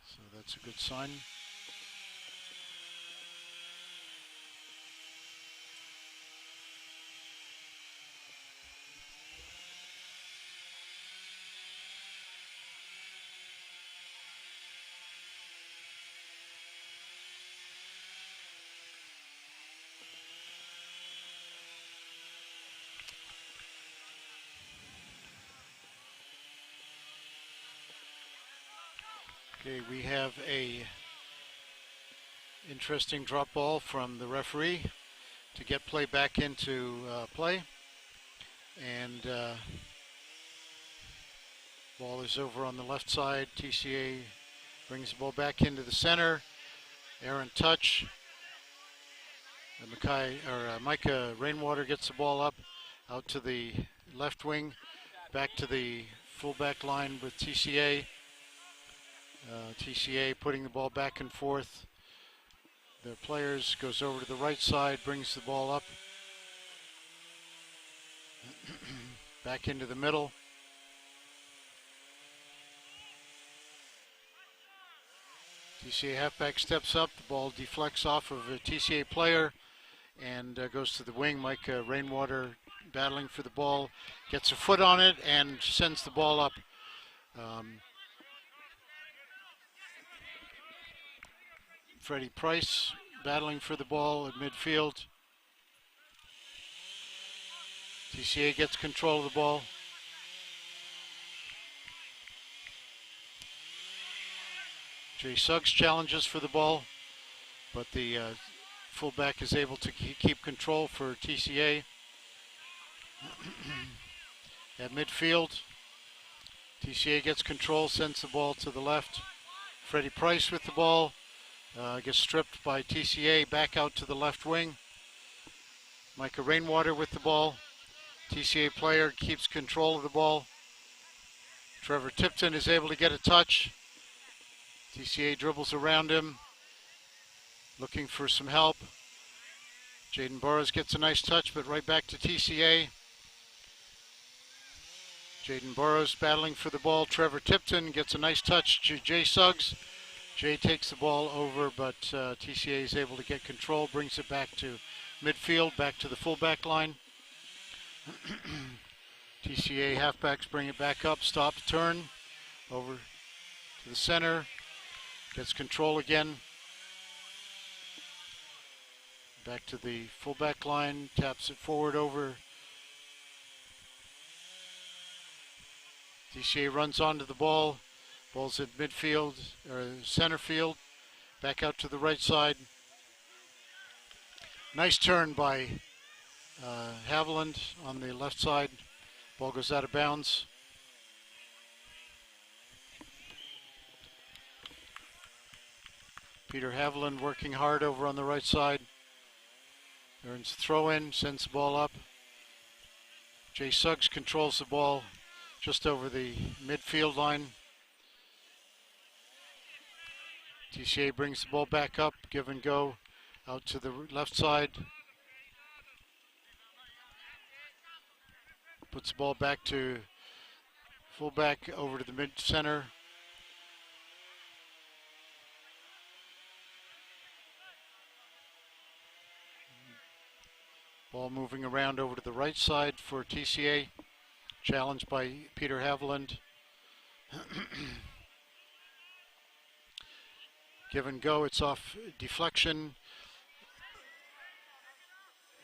So that's a good sign. Okay, we have a interesting drop ball from the referee to get play back into play, and ball is over on the left side. TCA brings the ball back into the center. Errant touch. Micah Rainwater gets the ball up out to the left wing, back to the fullback line with TCA. TCA putting the ball back and forth. Their players goes over to the right side, brings the ball up. Back into the middle. TCA halfback steps up, the ball deflects off of a TCA player and goes to the wing. Mike Rainwater battling for the ball, gets a foot on it and sends the ball up. Freddie Price battling for the ball at midfield. TCA gets control of the ball. Jay Suggs challenges for the ball, but the fullback is able to keep control for TCA. At midfield, TCA gets control, sends the ball to the left. Freddie Price with the ball. Gets stripped by TCA, back out to the left wing. Micah Rainwater with the ball. TCA player keeps control of the ball. Trevor Tipton is able to get a touch. TCA dribbles around him, looking for some help. Jaden Burrows gets a nice touch, but right back to TCA. Jaden Burrows battling for the ball. Trevor Tipton gets a nice touch to Jay Suggs. Jay takes the ball over, but TCA is able to get control, brings it back to midfield, back to the fullback line. TCA halfbacks bring it back up, stop, turn, over to the center, gets control again. Back to the fullback line, taps it forward over. TCA runs onto the ball. Ball's at midfield, or center field, back out to the right side. Nice turn by Haviland on the left side. Ball goes out of bounds. Peter Haviland working hard over on the right side. Earns a throw in, sends the ball up. Jay Suggs controls the ball just over the midfield line. TCA brings the ball back up, give and go, out to the left side. Puts the ball back to fullback, over to the mid-center. Ball moving around over to the right side for TCA. Challenged by Peter Haviland. Give and go, it's off deflection,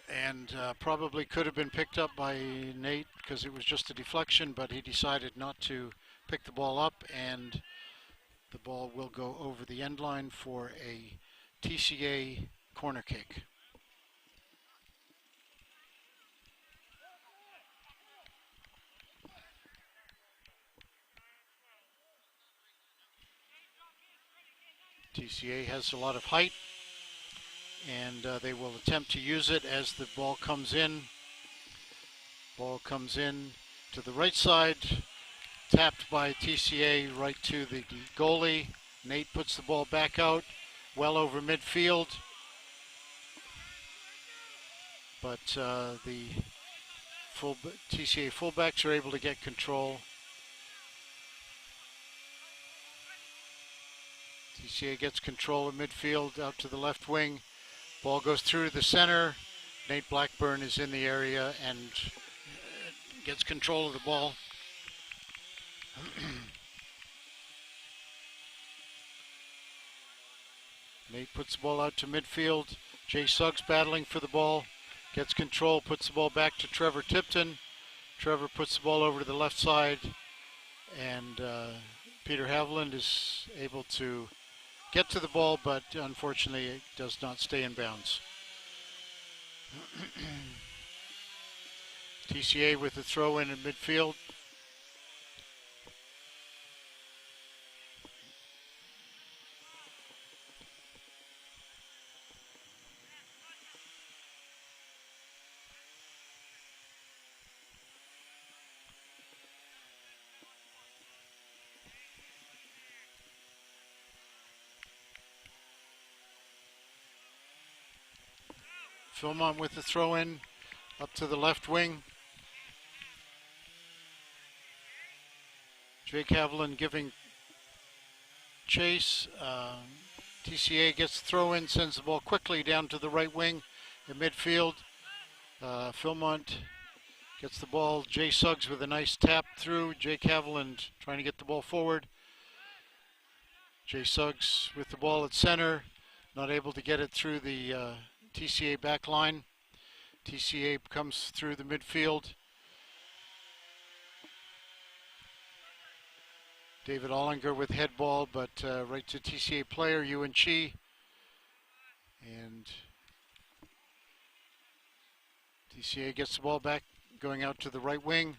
and probably could have been picked up by Nate because it was just a deflection, but he decided not to pick the ball up, and the ball will go over the end line for a TCA corner kick. TCA has a lot of height, and they will attempt to use it as the ball comes in. Ball comes in to the right side, tapped by TCA right to the goalie. Nate puts the ball back out, well over midfield. But the TCA fullbacks are able to get control. TCA gets control of midfield out to the left wing. Ball goes through the center. Nate Blackburn is in the area and gets control of the ball. Nate puts the ball out to midfield. Jay Suggs battling for the ball. Gets control, puts the ball back to Trevor Tipton. Trevor puts the ball over to the left side. And Peter Haviland is able to get to the ball, but unfortunately it does not stay in bounds. TCA with the throw in midfield. Phil-Mont with the throw in up to the left wing. Jake Haviland giving chase. TCA gets the throw in, sends the ball quickly down to the right wing in midfield. Phil-Mont gets the ball. Jay Suggs with a nice tap through. Jake Haviland trying to get the ball forward. Jay Suggs with the ball at center, not able to get it through the TCA back line. TCA comes through the midfield. David Ollinger with head ball, but right to TCA player, Yuan Chi. And TCA gets the ball back, going out to the right wing.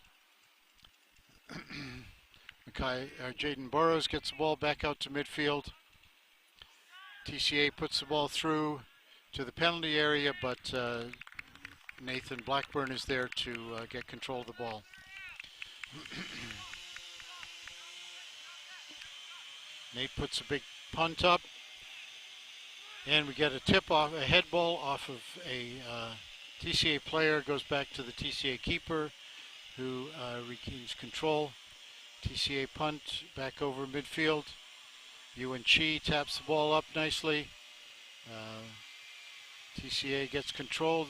Jaden Burrows gets the ball back out to midfield. TCA puts the ball through to the penalty area, but Nathan Blackburn is there to get control of the ball. Nate puts a big punt up, and we get a tip off, a head ball off of a TCA player, goes back to the TCA keeper, who regains control. TCA punt back over midfield. Yuan Chi taps the ball up nicely. TCA gets controlled.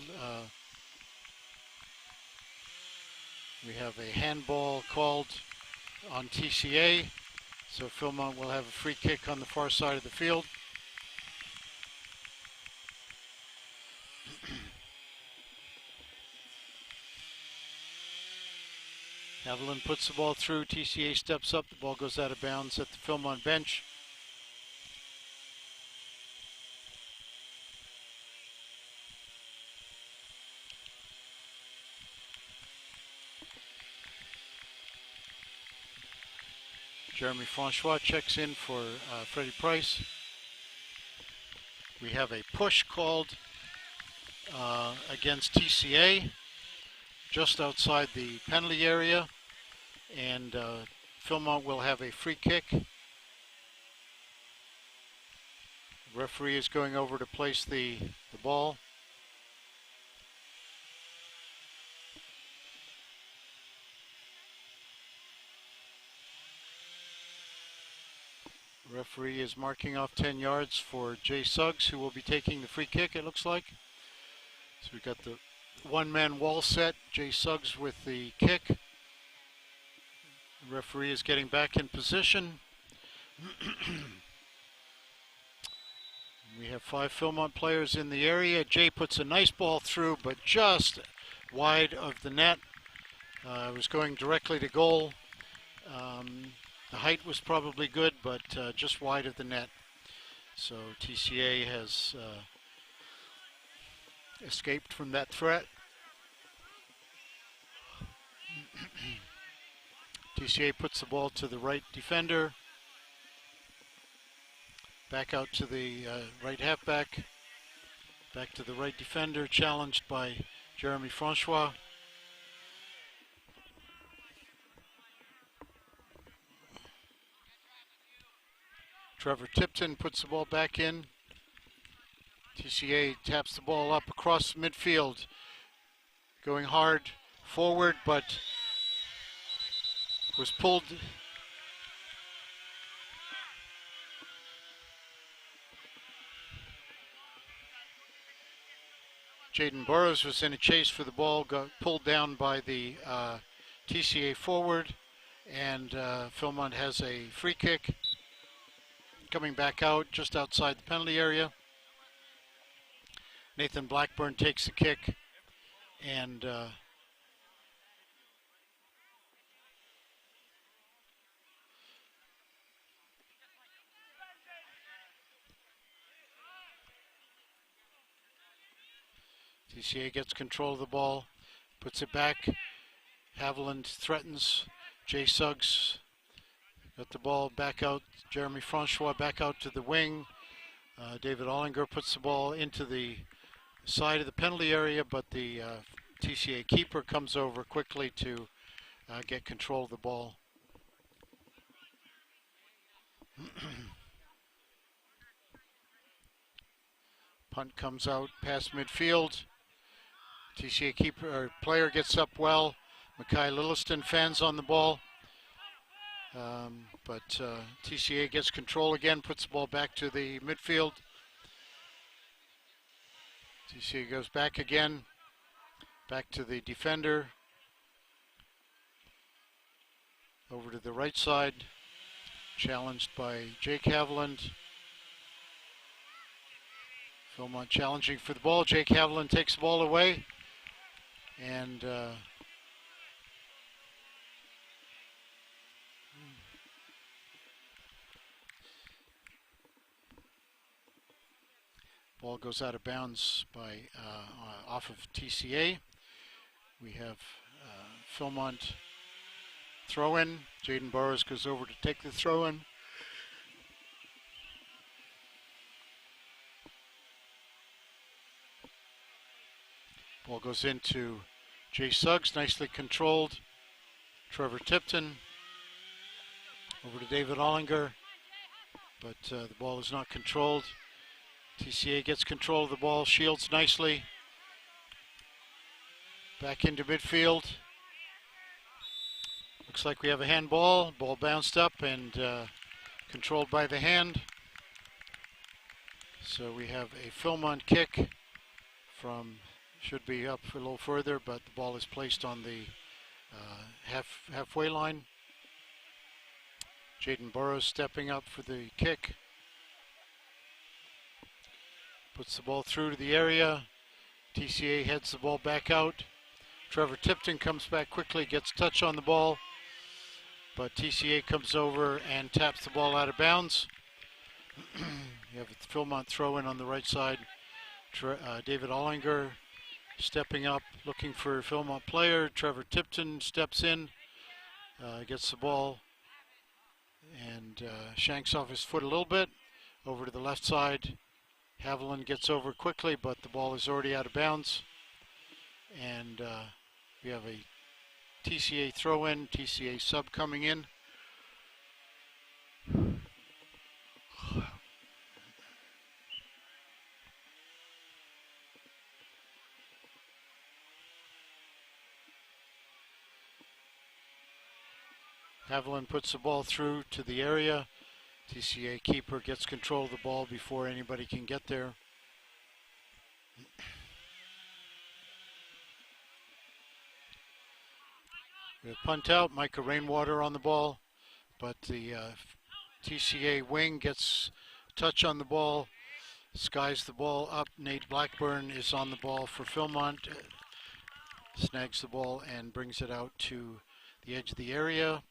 We have a handball called on TCA. So Phil-Mont will have a free kick on the far side of the field. Haviland puts the ball through. TCA steps up. The ball goes out of bounds at the Phil-Mont bench. Jeremy Francois checks in for Freddie Price. We have a push called against TCA just outside the penalty area, and Phil-Mont will have a free kick. The referee is going over to place the ball. Referee is marking off 10 yards for Jay Suggs, who will be taking the free kick, it looks like. So we've got the one-man wall set. Jay Suggs with the kick. The referee is getting back in position. We have 5 Phil-Mont players in the area. Jay puts a nice ball through, but just wide of the net. It was going directly to goal. The height was probably good, but just wide of the net. So TCA has escaped from that threat. TCA puts the ball to the right defender. Back out to the right halfback. Back to the right defender, challenged by Jeremy Francois. Trevor Tipton puts the ball back in. TCA taps the ball up across midfield. Going hard forward, but was pulled. Jaden Burrows was in a chase for the ball, got pulled down by the TCA forward, and Phil-Mont has a free kick coming back out just outside the penalty area. Nathan Blackburn takes the kick, and TCA gets control of the ball, puts it back. Haviland threatens. Jay Suggs got the ball back out. Jeremy Francois back out to the wing. David Ollinger puts the ball into the side of the penalty area, but the TCA keeper comes over quickly to get control of the ball. Punt comes out past midfield. TCA keeper player gets up well. Mackay Lilliston fans on the ball. But TCA gets control again, puts the ball back to the midfield. TCA goes back again, back to the defender. Over to the right side, challenged by Jake Haviland. Phil-Mont challenging for the ball. Jake Haviland takes the ball away. And ball goes out of bounds by off of TCA. We have Phil-Mont throw-in. Jaden Burrows goes over to take the throw-in. Ball goes into Jay Suggs, nicely controlled. Trevor Tipton over to David Ollinger, but the ball is not controlled. TCA gets control of the ball, shields nicely. Back into midfield. Looks like we have a handball. Ball bounced up and controlled by the hand. So we have a Phil-Mont kick from, should be up a little further, but the ball is placed on the halfway line. Jaden Burrows stepping up for the kick. Puts the ball through to the area. TCA heads the ball back out. Trevor Tipton comes back quickly, gets touch on the ball, but TCA comes over and taps the ball out of bounds. You have a Phil-Mont throw-in on the right side. David Ollinger stepping up, looking for a Phil-Mont player. Trevor Tipton steps in, gets the ball, and shanks off his foot a little bit. Over to the left side. Haviland gets over quickly, but the ball is already out of bounds. And we have a TCA throw-in, TCA sub coming in. Haviland puts the ball through to the area. TCA keeper gets control of the ball before anybody can get there. We have punt out, Micah Rainwater on the ball, but the TCA wing gets touch on the ball, skies the ball up. Nate Blackburn is on the ball for Phil-Mont, snags the ball and brings it out to the edge of the area.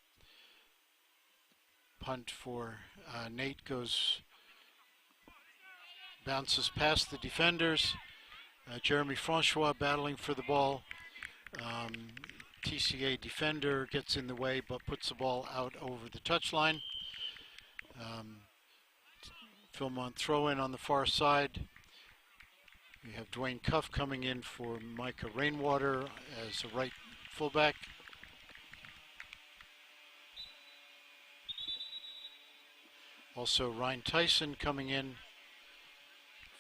Punt for Nate bounces past the defenders. Jeremy Francois battling for the ball. TCA defender gets in the way but puts the ball out over the touchline. Phil-Mont throw in on the far side. We have Dwayne Cuff coming in for Micah Rainwater as a right fullback. Also Ryan Tyson coming in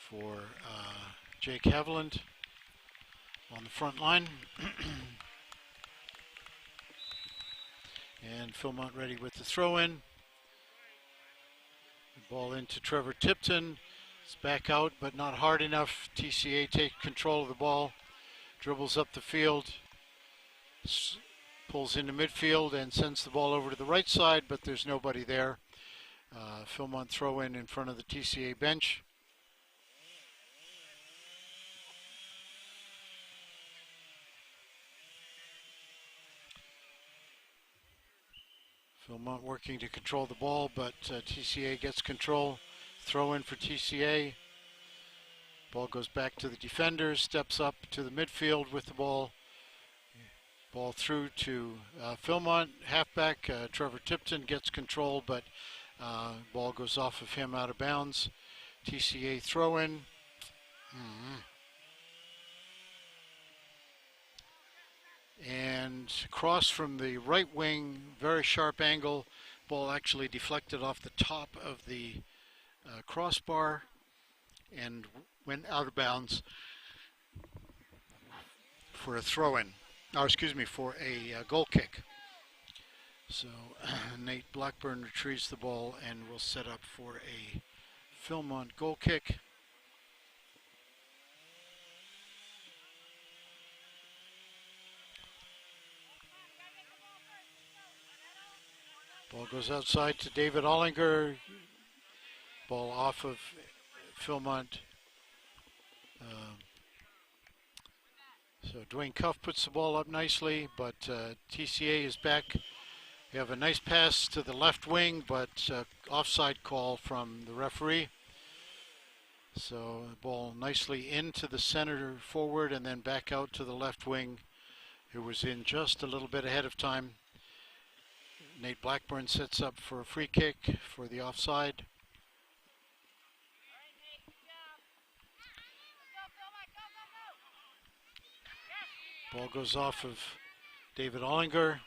for Jake Haviland on the front line. And Phil-Mont ready with the throw in. The ball into Trevor Tipton. It's back out, but not hard enough. TCA take control of the ball, dribbles up the field, pulls into midfield and sends the ball over to the right side, but there's nobody there. Phil-Mont throw in front of the TCA bench. Phil-Mont working to control the ball, but TCA gets control. Throw in for TCA. Ball goes back to the defenders, steps up to the midfield with the ball. Ball through to Phil-Mont, halfback. Trevor Tipton gets control, but ball goes off of him out of bounds. TCA throw in. And cross from the right wing, very sharp angle. Ball actually deflected off the top of the crossbar and went out of bounds for a throw-in, or excuse me, for a goal kick. So Nate Blackburn retrieves the ball and will set up for a Phil-Mont goal kick. Ball goes outside to David Ollinger. Ball off of Phil-Mont. So Dwayne Cuff puts the ball up nicely, but TCA is back. We have a nice pass to the left wing, but offside call from the referee. So the ball nicely into the center forward and then back out to the left wing. It was in just a little bit ahead of time. Nate Blackburn sets up for a free kick for the offside. Ball goes off of David Ollinger,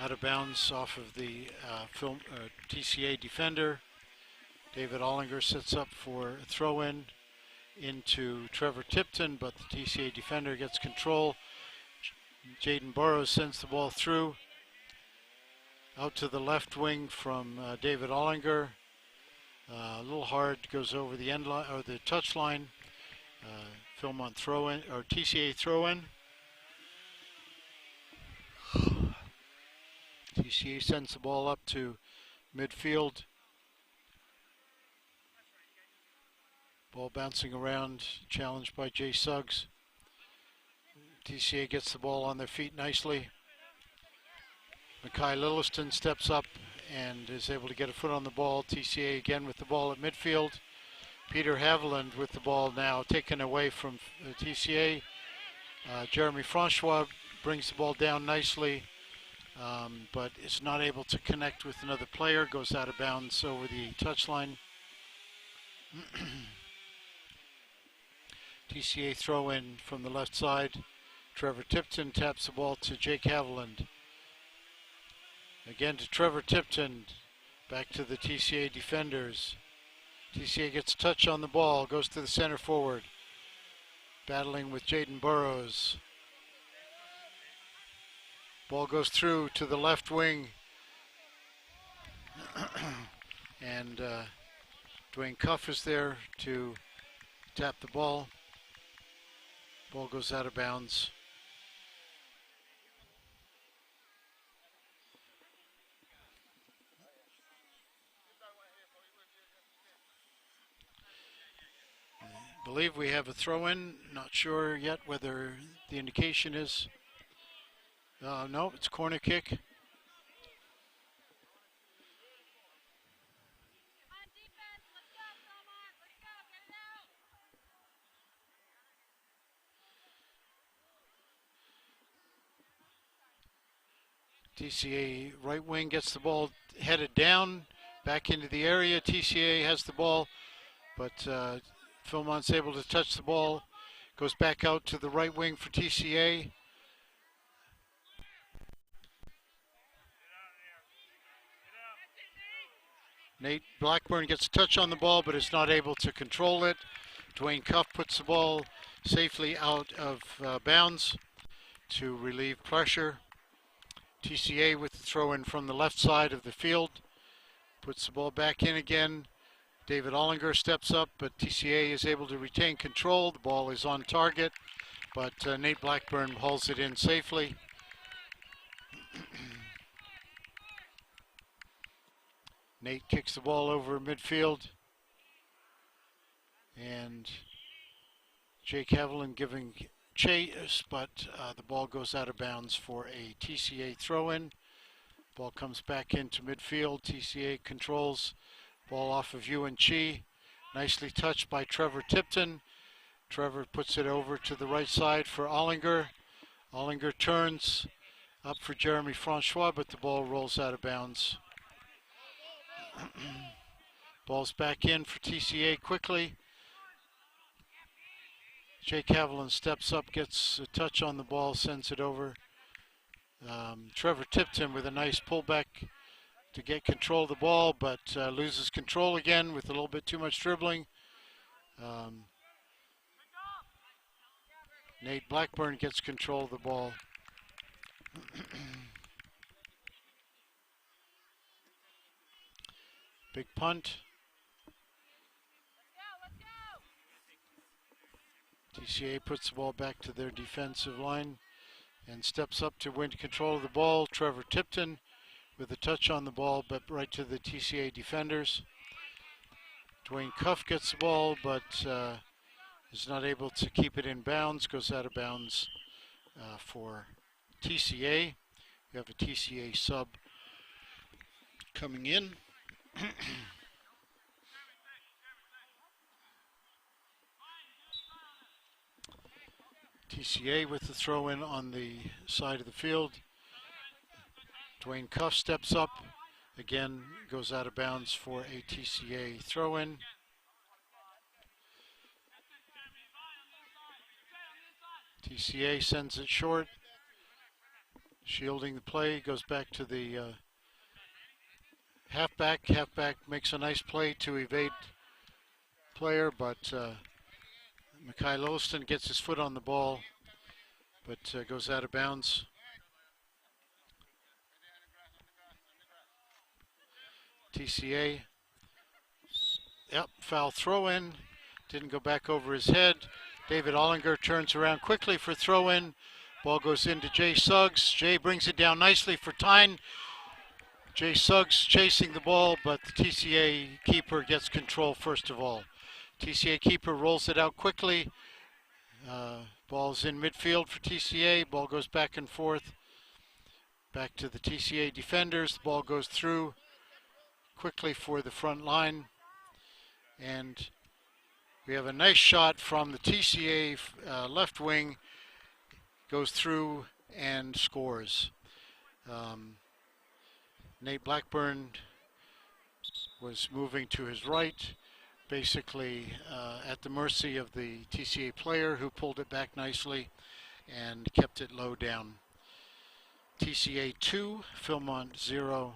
out of bounds off of the TCA defender. David Ollinger sets up for a throw-in into Trevor Tipton, but the TCA defender gets control. Jaden Burrows sends the ball through. Out to the left wing from David Ollinger. A little hard, goes over the end line or the touch line. Phil-Mont throw in, or TCA throw in. TCA sends the ball up to midfield. Ball bouncing around, challenged by Jay Suggs. TCA gets the ball on their feet nicely. Mackay Lilliston steps up and is able to get a foot on the ball. TCA again with the ball at midfield. Peter Haviland with the ball now taken away from TCA. Jeremy Francois brings the ball down nicely, but is not able to connect with another player. Goes out of bounds over the touchline. TCA throw in from the left side. Trevor Tipton taps the ball to Jake Haviland. Again to Trevor Tipton, back to the TCA defenders. TCA gets a touch on the ball, goes to the center forward, battling with Jaden Burrows. Ball goes through to the left wing, and Dwayne Cuff is there to tap the ball. Ball goes out of bounds. I believe we have a throw-in. Not sure yet whether the indication is. No, it's corner kick. TCA right wing gets the ball headed down. Back into the area. TCA has the ball, but Phil-Mont's able to touch the ball. Goes back out to the right wing for TCA. Nate Blackburn gets a touch on the ball, but is not able to control it. Dwayne Cuff puts the ball safely out of bounds to relieve pressure. TCA with the throw in from the left side of the field. Puts the ball back in again. David Ollinger steps up, but TCA is able to retain control. The ball is on target, but Nate Blackburn hauls it in safely. Nate kicks the ball over midfield. And Jake Haviland giving chase, but the ball goes out of bounds for a TCA throw-in. Ball comes back into midfield. TCA controls. Ball off of UNC. Nicely touched by Trevor Tipton. Trevor puts it over to the right side for Ollinger. Ollinger turns up for Jeremy Francois, but the ball rolls out of bounds. Ball's back in for TCA quickly. Jake Haviland steps up, gets a touch on the ball, sends it over. Trevor Tipton with a nice pullback to get control of the ball, but loses control again with a little bit too much dribbling. Nate Blackburn gets control of the ball. Big punt. TCA puts the ball back to their defensive line and steps up to win control of the ball. Trevor Tipton with a touch on the ball, but right to the TCA defenders. Dwayne Cuff gets the ball, but is not able to keep it in bounds. Goes out of bounds for TCA. We have a TCA sub coming in. TCA with the throw in on the side of the field. Dwayne Cuff steps up, again goes out of bounds for a TCA throw in. TCA sends it short, shielding the play, goes back to the halfback. Halfback makes a nice play to evade player, but Mikhail Olston gets his foot on the ball, but goes out of bounds. TCA, yep, foul throw in, didn't go back over his head. David Ollinger turns around quickly for throw in. Ball goes into Jay Suggs. Jay brings it down nicely for Tyne. Jay Suggs chasing the ball, but the TCA keeper gets control first of all. TCA keeper rolls it out quickly. Ball's in midfield for TCA. Ball goes back and forth. Back to the TCA defenders. The ball goes through quickly for the front line. And we have a nice shot from the TCA left wing. Goes through and scores. Nate Blackburn was moving to his right, basically at the mercy of the TCA player, who pulled it back nicely and kept it low down. TCA 2, Phil-Mont 0.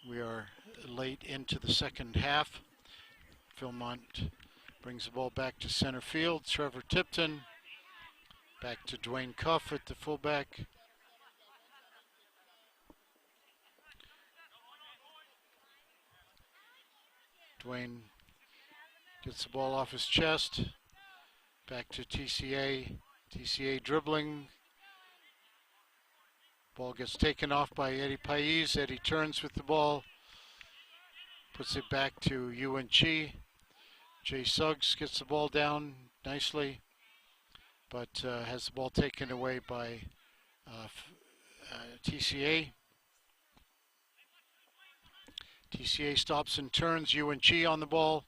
We are late into the second half. Phil-Mont brings the ball back to center field. Trevor Tipton back to Dwayne Cuff at the fullback. Dwayne gets the ball off his chest. Back to TCA. TCA dribbling. Ball gets taken off by Eddie Pais. Eddie turns with the ball. Puts it back to UNC. Jay Suggs gets the ball down nicely, but has the ball taken away by TCA. TCA stops and turns. UNC on the ball.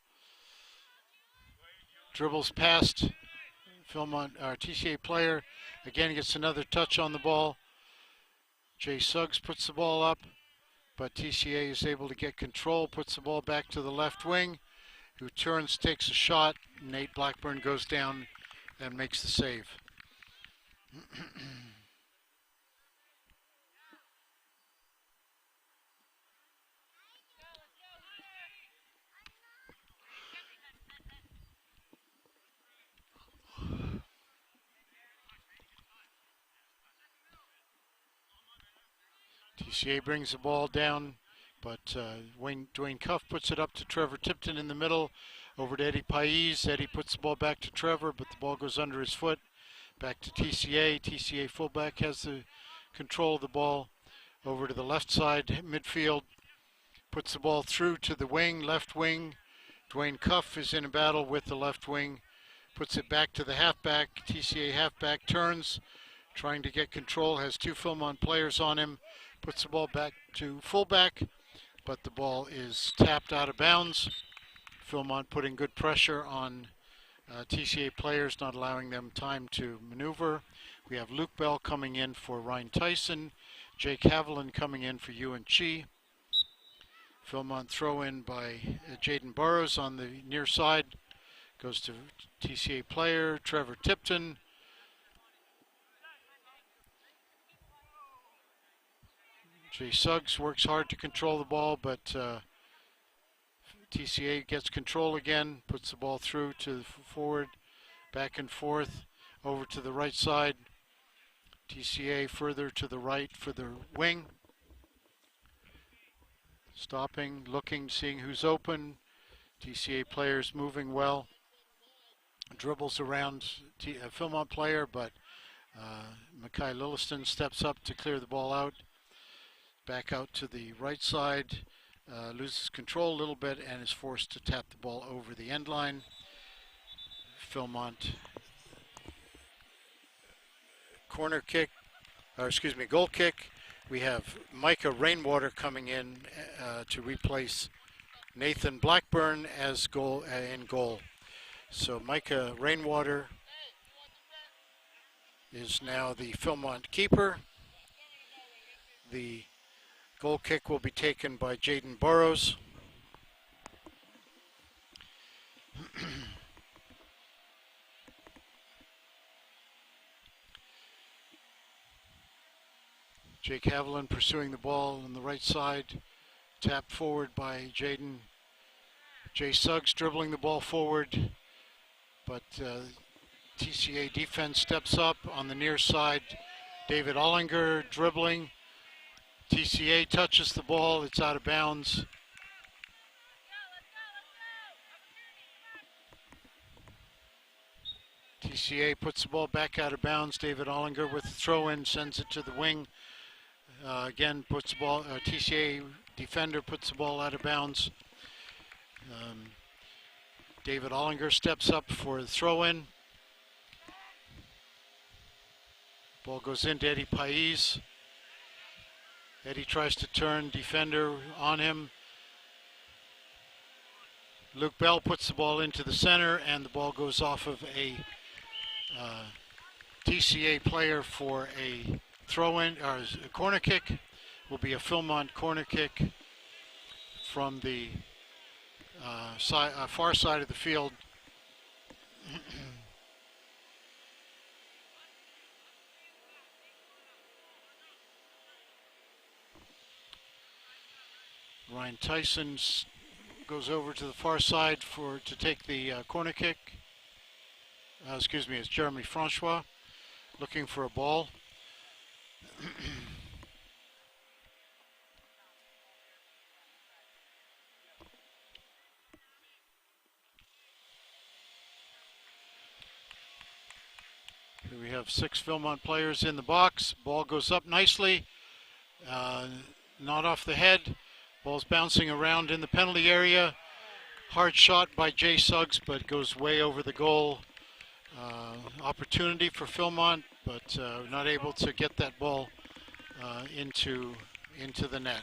Dribbles past Phil-Mont, our TCA player. Again gets another touch on the ball. Jay Suggs puts the ball up. but TCA is able to get control, puts the ball back to the left wing, who turns, takes a shot. Nate Blackburn goes down and makes the save. TCA brings the ball down, but Dwayne Cuff puts it up to Trevor Tipton in the middle, over to Eddie Pais. Eddie puts the ball back to Trevor, but the ball goes under his foot. Back to TCA. TCA fullback has the control of the ball. Over to the left side midfield. Puts the ball through to the wing, left wing. Dwayne Cuff is in a battle with the left wing. Puts it back to the halfback. TCA halfback turns, trying to get control. Has two Phil-Mont players on him. Puts the ball back to fullback, but the ball is tapped out of bounds. Phil-Mont putting good pressure on TCA players, not allowing them time to maneuver. We have Luke Bell coming in for Ryan Tyson. Jake Haviland coming in for Yuan Chi. Phil-Mont throw in by Jaden Burrows on the near side. Goes to TCA player Trevor Tipton. Jay Suggs works hard to control the ball, but TCA gets control again, puts the ball through to the forward, back and forth, over to the right side. TCA further to the right for the wing. Stopping, looking, seeing who's open. TCA players moving well. Dribbles around a Phil-Mont player, but Mackay Lilliston steps up to clear the ball out. Back out to the right side. Loses control a little bit and is forced to tap the ball over the end line. Phil-Mont corner kick, or excuse me, goal kick. We have Micah Rainwater coming in to replace Nathan Blackburn as in goal. So Micah Rainwater is now the Phil-Mont keeper. The goal kick will be taken by Jaden Burrows. Jake Haviland pursuing the ball on the right side. Tapped forward by Jaden. Jay Suggs dribbling the ball forward. But TCA defense steps up on the near side. David Ollinger dribbling. TCA touches the ball. It's out of bounds. TCA puts the ball back out of bounds. David Ollinger with the throw-in, sends it to the wing. Again, puts the ball. TCA defender puts the ball out of bounds. David Ollinger steps up for the throw-in. Ball goes into Eddie Pais. Eddie tries to turn, defender on him. Luke Bell puts the ball into the center, and the ball goes off of a TCA player for a throw-in, or a corner kick. Will be a Phil-Mont corner kick from the far side of the field. Ryan Tyson goes over to the far side to take the corner kick. Excuse me, it's Jeremy Francois looking for a ball. Here we have 6 Phil-Mont players in the box. Ball goes up nicely, not off the head. Ball's bouncing around in the penalty area. Hard shot by Jay Suggs, but goes way over the goal. Opportunity for Phil-Mont, but not able to get that ball into the net.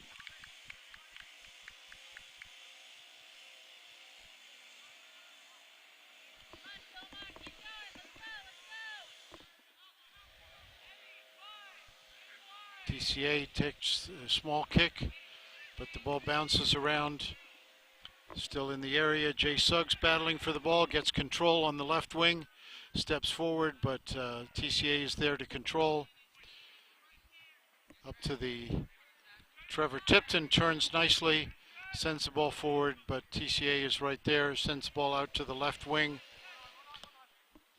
TCA takes a small kick but the ball bounces around. Still in the area. Jay Suggs battling for the ball, gets control on the left wing, steps forward, but TCA is there to control. Up to the Trevor Tipton, turns nicely, sends the ball forward, but TCA is right there, sends the ball out to the left wing.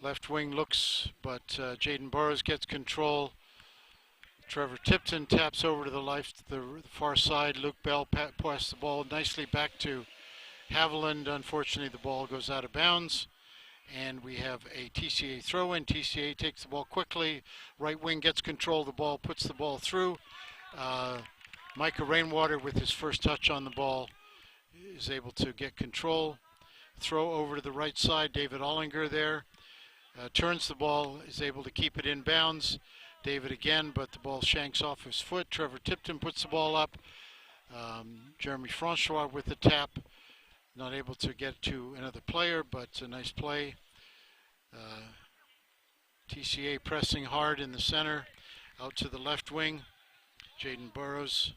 Left wing looks, but Jaden Burrows gets control. Trevor Tipton taps over to the far side. Luke Bell passes the ball nicely back to Haviland. Unfortunately, the ball goes out of bounds, and we have a TCA throw-in. TCA takes the ball quickly. Right wing gets control of the ball, puts the ball through. Micah Rainwater, with his first touch on the ball, is able to get control. Throw over to the right side. David Ollinger there. Turns the ball, is able to keep it in bounds. David again, but the ball shanks off his foot. Trevor Tipton puts the ball up. Jeremy Francois with the tap. Not able to get to another player, but a nice play. TCA pressing hard in the center. Out to the left wing. Jaden Burrows.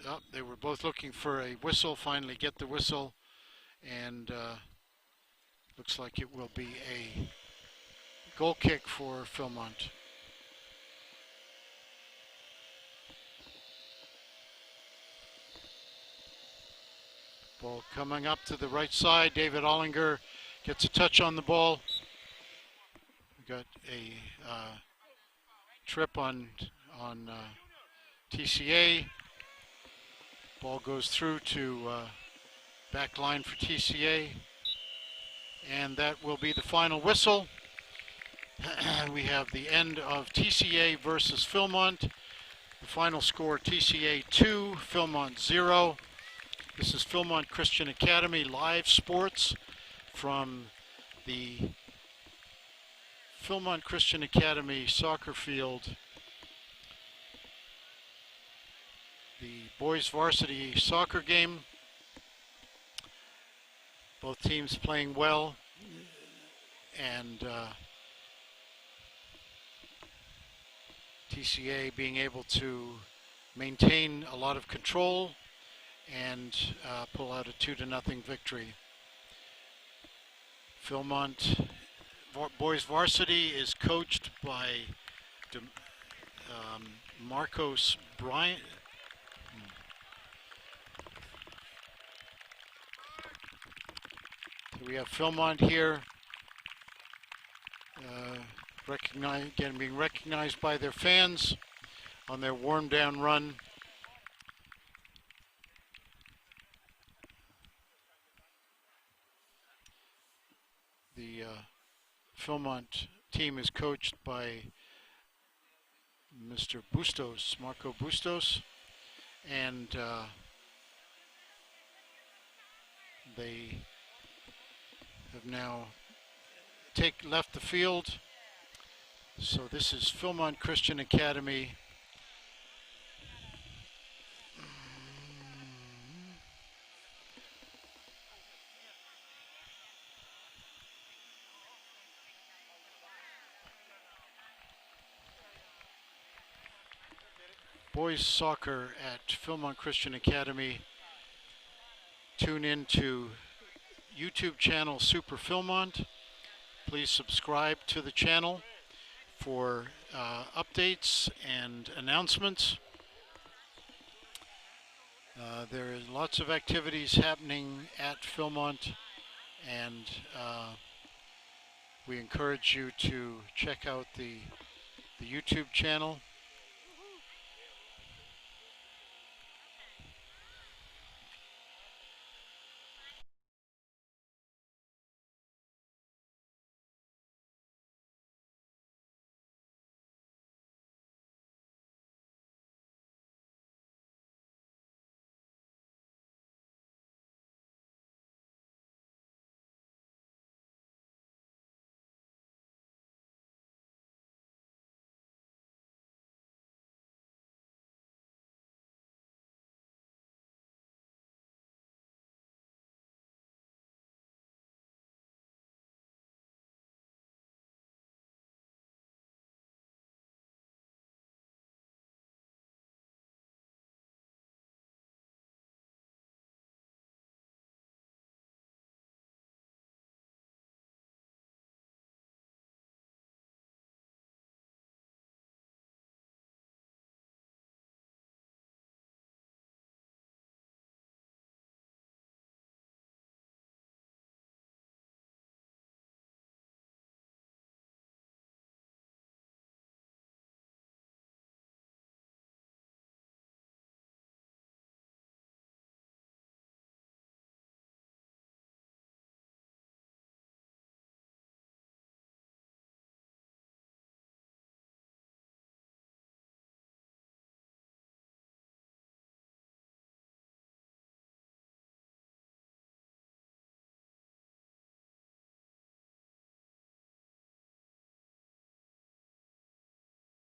Oh, they were both looking for a whistle. Finally get the whistle. And looks like it will be a goal kick for Phil-Mont. Ball coming up to the right side. David Ollinger gets a touch on the ball. We got a trip on TCA. Ball goes through to back line for TCA. And that will be the final whistle. We have the end of TCA versus Phil-Mont. The final score, TCA 2, Phil-Mont 0. This is Phil-Mont Christian Academy live sports from the Phil-Mont Christian Academy soccer field. The boys varsity soccer game. Both teams playing well, and TCA being able to maintain a lot of control and pull out a 2-0 victory. Phil-Mont boys varsity is coached by Marcos Bryant. We have Phil-Mont here, being recognized by their fans on their warm down run. The Phil-Mont team is coached by Mr. Bustos, Marco Bustos, and they have now left the field. So this is Phil-Mont Christian Academy. Boys soccer at Phil-Mont Christian Academy. Tune in to YouTube channel Super Phil-Mont. Please subscribe to the channel for updates and announcements. There is lots of activities happening at Phil-Mont, and we encourage you to check out the YouTube channel.